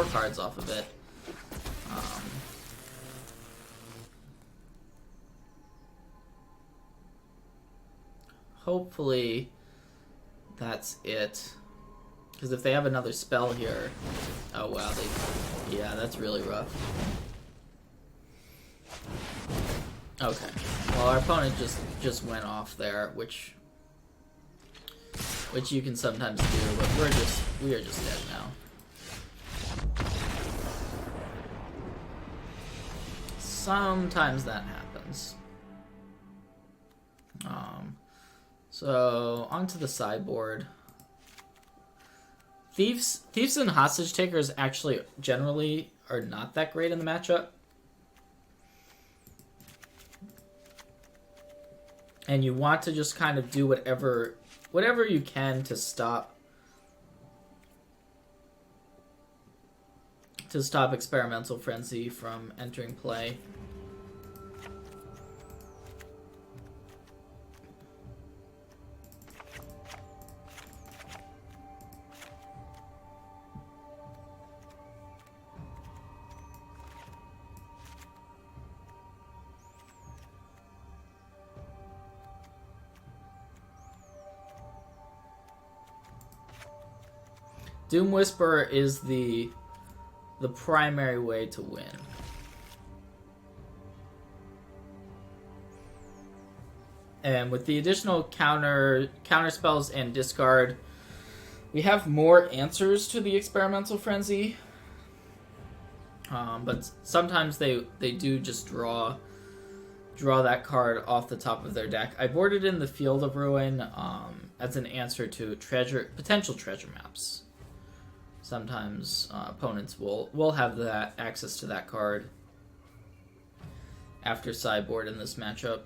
cards off of it. Hopefully, that's it. Because if they have another spell here... Oh, wow. Yeah, that's really rough. Okay. Well, our opponent just went off there, which you can sometimes do, but we are just dead now. Sometimes that happens. So onto the sideboard. Thieves and Hostage Takers actually generally are not that great in the matchup. And you want to just kind of do whatever you can to stop Experimental Frenzy from entering play. Doom Whisperer is the primary way to win. And with the additional counter spells and discard, we have more answers to the Experimental Frenzy. But sometimes they do just draw that card off the top of their deck. I boarded in the Field of Ruin as an answer to potential treasure maps. Sometimes opponents will have that access to that card after sideboard in this matchup.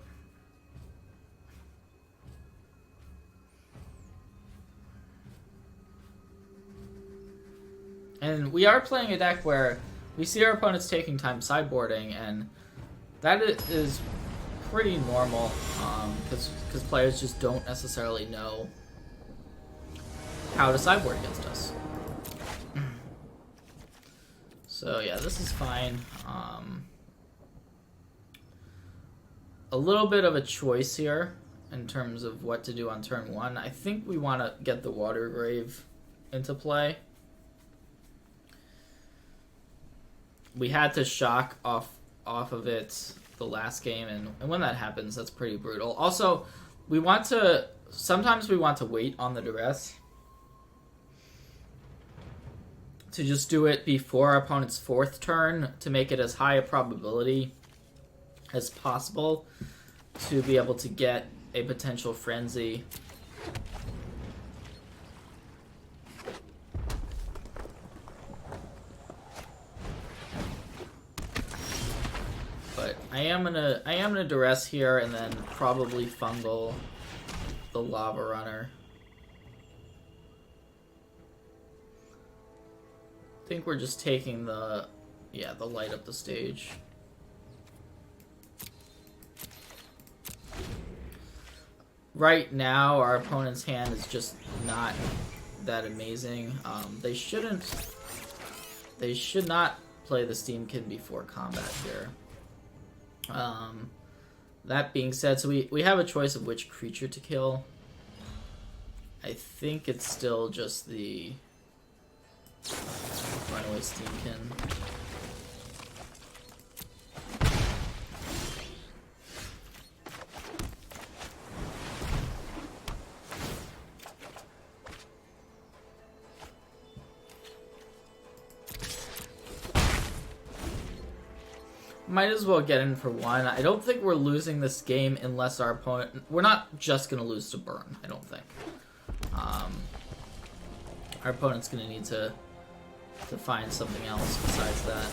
And we are playing a deck where we see our opponents taking time sideboarding, and that is pretty normal because players just don't necessarily know how to sideboard against us. So yeah, this is fine. A little bit of a choice here in terms of what to do on turn 1. I think we want to get the Water Grave into play. We had to shock off of it the last game, and when that happens, that's pretty brutal. Also, sometimes we want to wait on the duress to just do it before our opponent's 4th turn to make it as high a probability as possible to be able to get a potential frenzy. But I am gonna duress here and then probably fungal the Lava Runner. I think we're just taking the light up the stage. Right now, our opponent's hand is just not that amazing. They should not play the Steamkin before combat here. That being said, so we have a choice of which creature to kill. I think it's still just the Runaway Steamkin. Might as well get in for one. I don't think we're losing this game unless our opponent... We're not just going to lose to burn, I don't think. Our opponent's going to need to find something else besides that.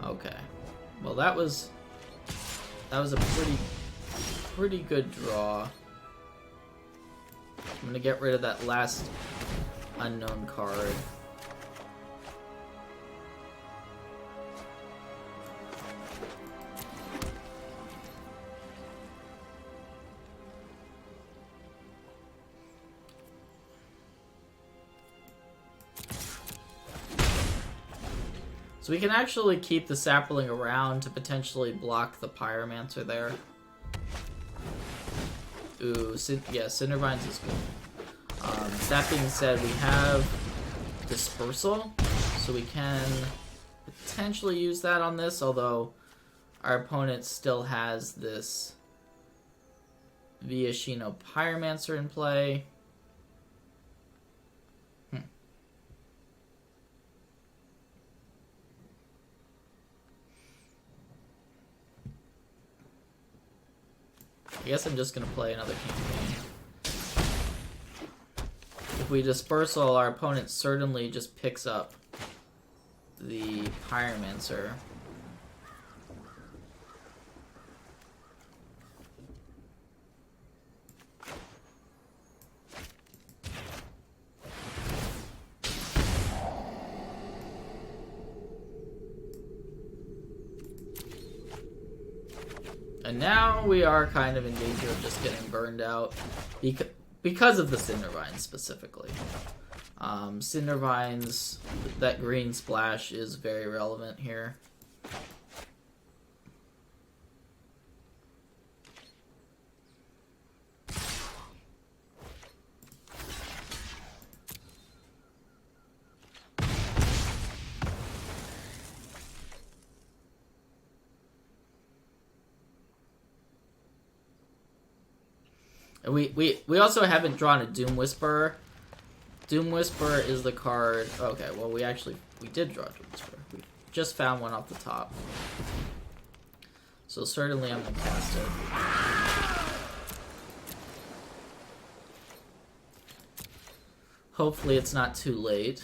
Okay. Well, that was a pretty good draw. I'm going to get rid of that last unknown card. So we can actually keep the sapling around to potentially block the Pyromancer there. Ooh, yeah, Cindervines is good. That being said, we have Dispersal, so we can potentially use that on this, although our opponent still has this Viashino Pyromancer in play. I guess I'm just gonna play another campaign. If we Dispersal, our opponent certainly just picks up the Pyromancer. And now we are kind of in danger of just getting burned out because of the Cindervines specifically. Cindervines, that green splash is very relevant here. We also haven't drawn a Doom Whisperer. Doom Whisperer is the card... Okay, well, we did draw a Doom Whisperer. We just found one off the top. So certainly I'm going to cast it. Hopefully it's not too late.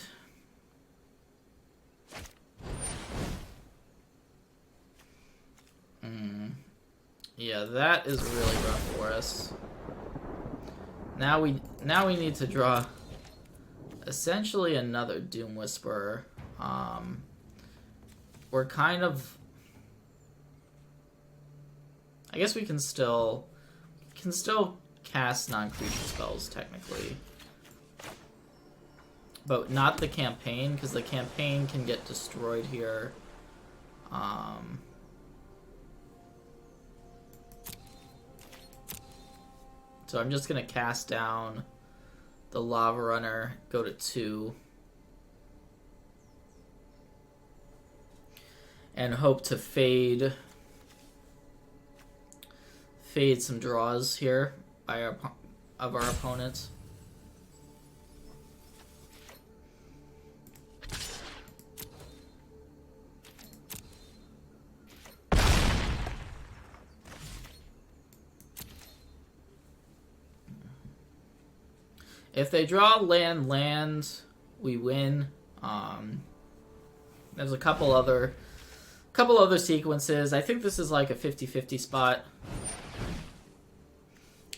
Yeah, that is really rough for us. Now we need to draw essentially another Doom Whisperer. We're kind of... I guess we can still cast non-creature spells technically. But not the campaign, because the campaign can get destroyed here. So I'm just going to cast down the Lava Runner, go to 2. And hope to fade some draws here by our opponents. If they draw land, we win. There's a couple other sequences. I think this is like a 50-50 spot.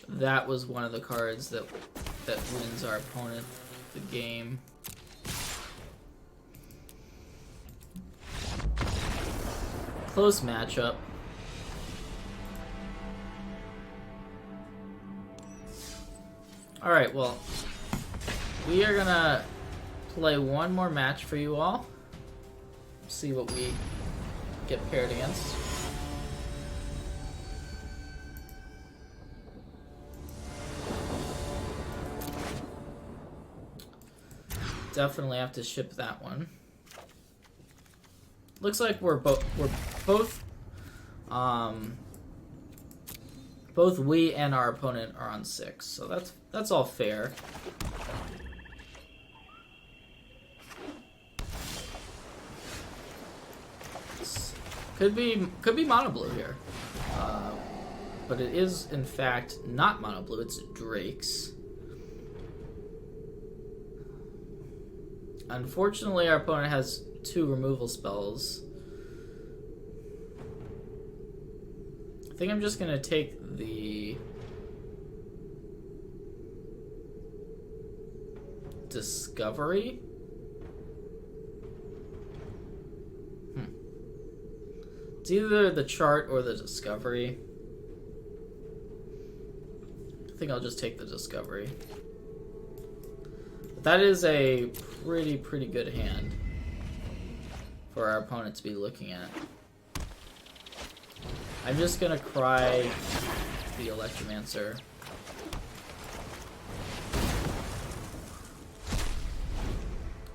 That was one of the cards that wins our opponent the game. Close matchup. Alright, well, we are gonna play one more match for you all. See what we get paired against. Definitely have to ship that one. Looks like we're both we and our opponent are on 6, so that's all fair. Could be mono blue here, but it is in fact not mono blue. It's Drake's. Unfortunately, our opponent has 2 removal spells. I think I'm just gonna take the Discovery. It's either the Chart or the Discovery. I think I'll just take the Discovery. But that is a pretty good hand for our opponent to be looking at. I'm just gonna cry the Electromancer.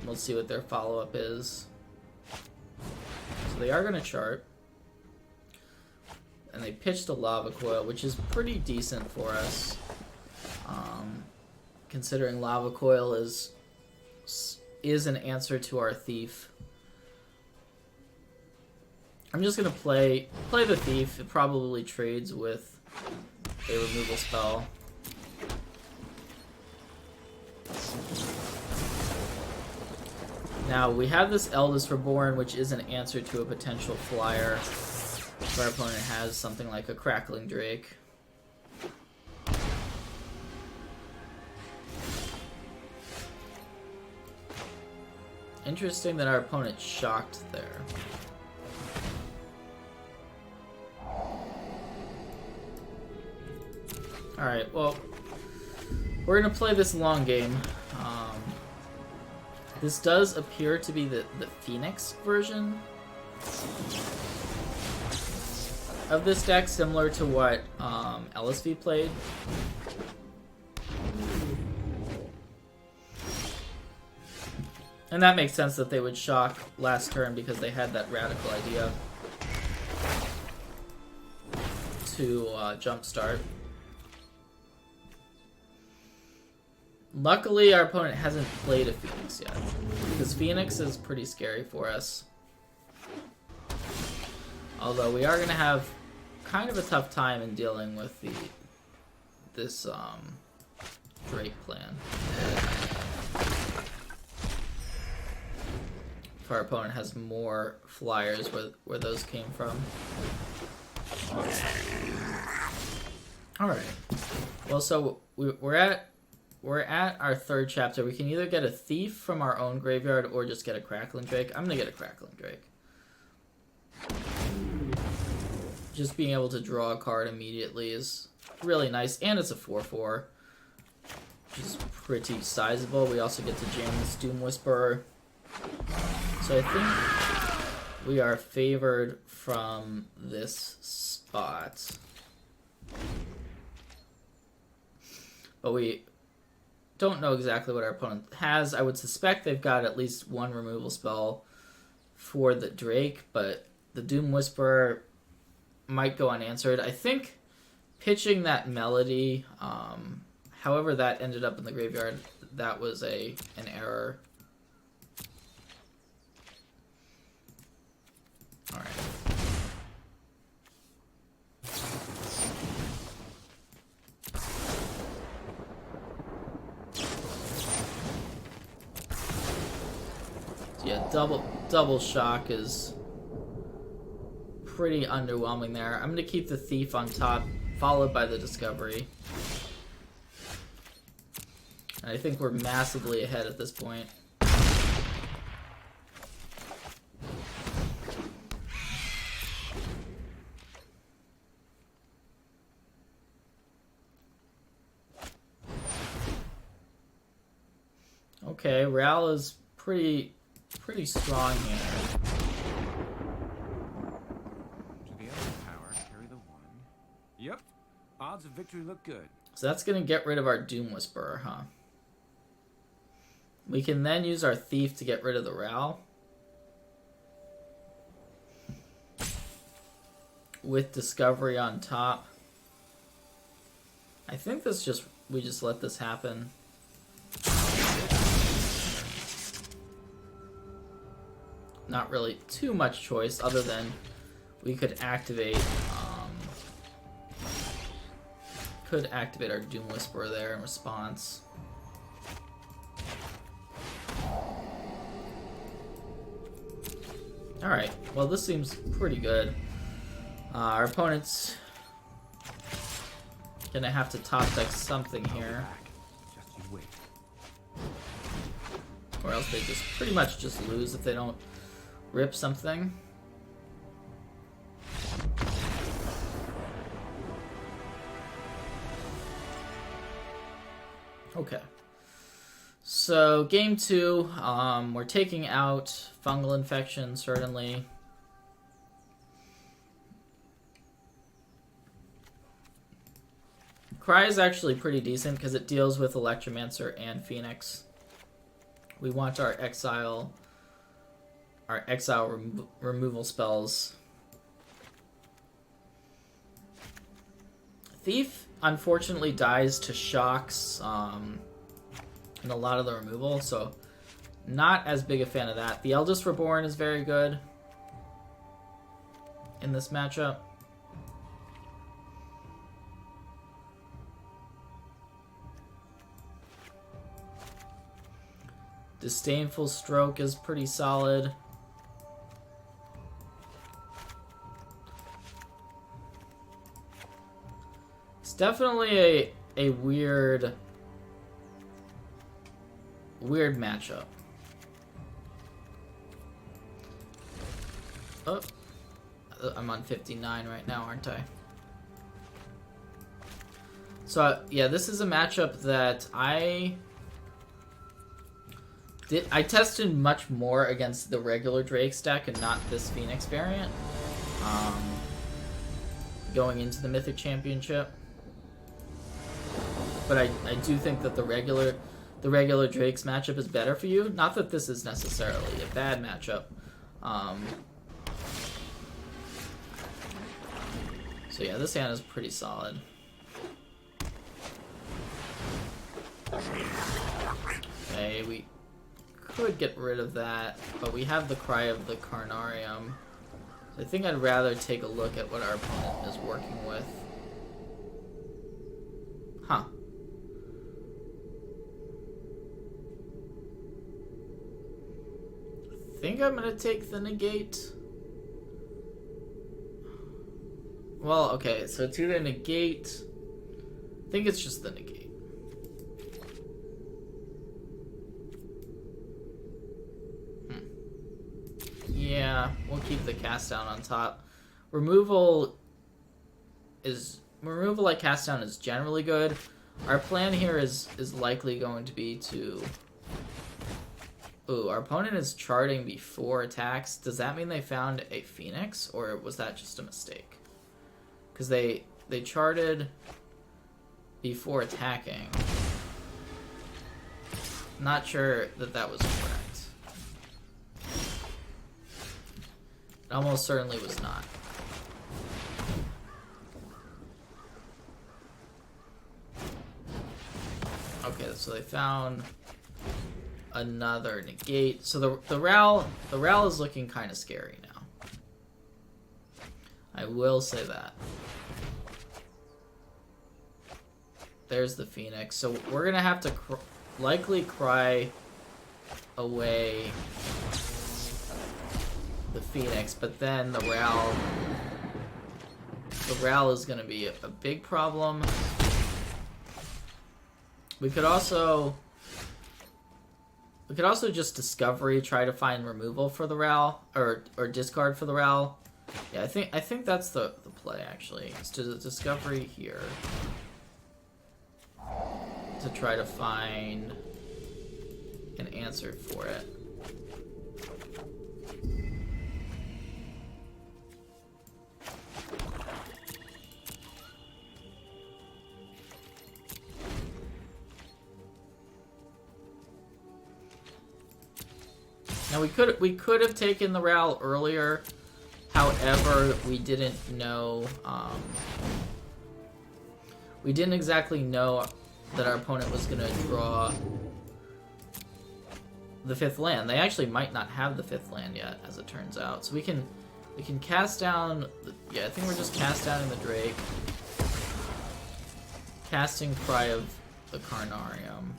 We'll see what their follow-up is. So they are gonna chart. And they pitched a Lava Coil, which is pretty decent for us. Considering Lava Coil is an answer to our Thief. I'm just gonna play the Thief. It probably trades with a removal spell. Now we have this Eldest Reborn, which is an answer to a potential flyer. If our opponent has something like a Crackling Drake. Interesting that our opponent shocked there. Alright, well, we're going to play this long game. This does appear to be the Phoenix version of this deck, similar to what LSV played. And that makes sense that they would shock last turn because they had that radical idea to jumpstart. Luckily, our opponent hasn't played a Phoenix yet, because Phoenix is pretty scary for us. Although we are going to have kind of a tough time in dealing with this Drake plan. If our opponent has more flyers where those came from. Alright. Well, so we're at our third chapter. We can either get a Thief from our own graveyard or just get a Crackling Drake. I'm going to get a Crackling Drake. Just being able to draw a card immediately is really nice. And it's a 4/4, which is pretty sizable. We also get to jam this Doom Whisperer. So I think we are favored from this spot. But we don't know exactly what our opponent has. I would suspect they've got at least one removal spell for the Drake, but the Doom Whisperer might go unanswered. I think pitching that Melody, however that ended up in the graveyard, that was an error. Alright. So yeah, double shock is pretty underwhelming there. I'm going to keep the Thief on top, followed by the Discovery. And I think we're massively ahead at this point. Okay, Ral is pretty strong here. To the other power, carry the 1. Yep. Odds of victory look good. So that's going to get rid of our Doom Whisperer, huh? We can then use our Thief to get rid of the Ral. With Discovery on top. I think we just let this happen. Not really too much choice other than we could activate our Doom Whisperer there in response. Alright, well this seems pretty good. Our opponent's gonna have to top deck something here. Just you wait. Or else they just pretty much just lose if they don't rip something. Okay. So game 2, we're taking out fungal infection, certainly. Cry is actually pretty decent because it deals with Electromancer and Phoenix. We want our exile removal spells. Thief unfortunately dies to shocks in a lot of the removal, so not as big a fan of that. The Eldest Reborn is very good in this matchup. Disdainful Stroke is pretty solid. It's definitely a weird matchup. Oh, I'm on 59 right now, aren't I? So yeah, this is a matchup that I tested much more against the regular Drake's deck and not this Phoenix variant. Going into the Mythic Championship. But I do think that the regular Drake's matchup is better for you. Not that this is necessarily a bad matchup. So yeah, this hand is pretty solid. Okay, we could get rid of that, but we have the Cry of the Carnarium. So I think I'd rather take a look at what our opponent is working with. Huh. I think I'm gonna take the negate. Well, okay, so it's either negate. I think it's just the negate. Yeah, we'll keep the cast down on top. Removal like cast down is generally good. Our plan here is likely going to be to... Ooh, our opponent is charting before attacks. Does that mean they found a Phoenix, or was that just a mistake? Because they charted before attacking. Not sure that was correct. It almost certainly was not. Okay, so they found another negate. So the Ral is looking kind of scary now. I will say that. There's the Phoenix. So we're gonna have to likely cry away the Phoenix, but then the Ral is gonna be a big problem. We could also just Discovery, try to find removal for the Ral, or discard for the Ral. Yeah, I think that's the play actually. Is to Discovery here to try to find an answer for it. Now we could have taken the Ral earlier, however, we didn't know. We didn't exactly know that our opponent was going to draw the 5th land. They actually might not have the 5th land yet, as it turns out. So we can cast down. Yeah, I think we're just cast down in the Drake, casting Cry of the Carnarium.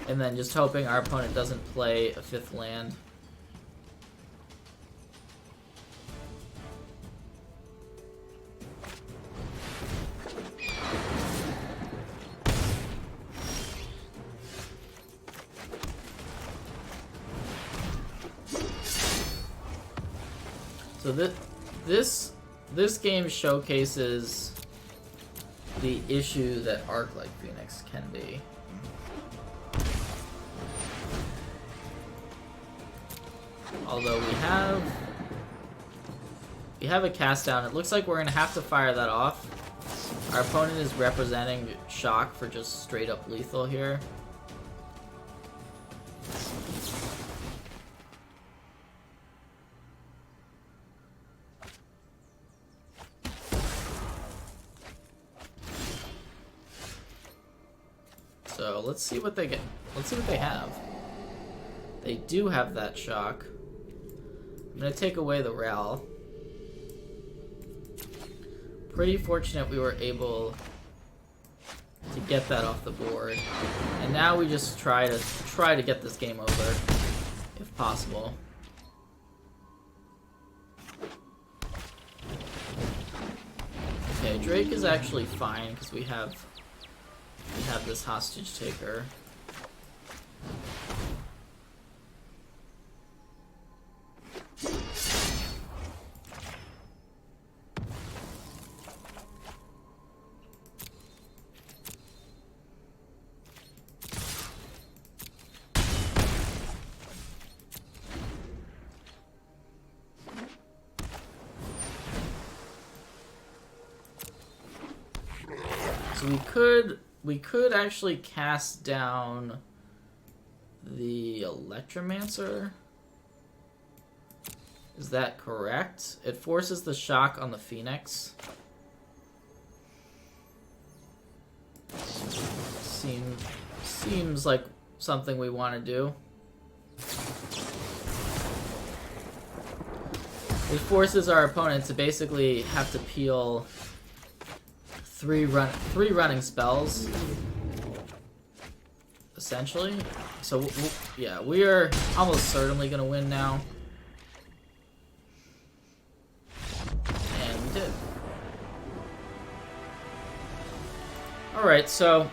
And then just hoping our opponent doesn't play a 5th land. So this game showcases the issue that Arc-like Phoenix can be. Although we have a cast down, it looks like we're gonna have to fire that off. Our opponent is representing shock for just straight up lethal here. So let's see what they get. Let's see what they have. They do have that shock. I'm gonna take away the Ral. Pretty fortunate we were able to get that off the board. And now we just try to get this game over, if possible. Okay, Drake is actually fine because we have this hostage taker. So we could actually cast down the Electromancer. Is that correct? It forces the shock on the Phoenix. Seems like something we want to do. It forces our opponent to basically have to peel three running spells, essentially. So yeah, we are almost certainly gonna win now, and we did. All right, so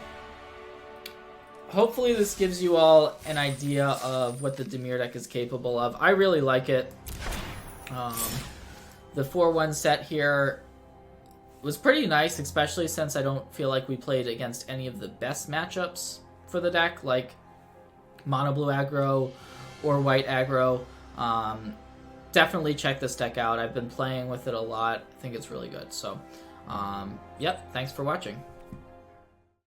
hopefully this gives you all an idea of what the Dimir deck is capable of. I really like it. The 4-1 set here was pretty nice, especially since I don't feel like we played against any of the best matchups for the deck, like mono blue aggro or white aggro. Definitely check this deck out. I've been playing with it a lot. I think it's really good. So, yep, thanks for watching.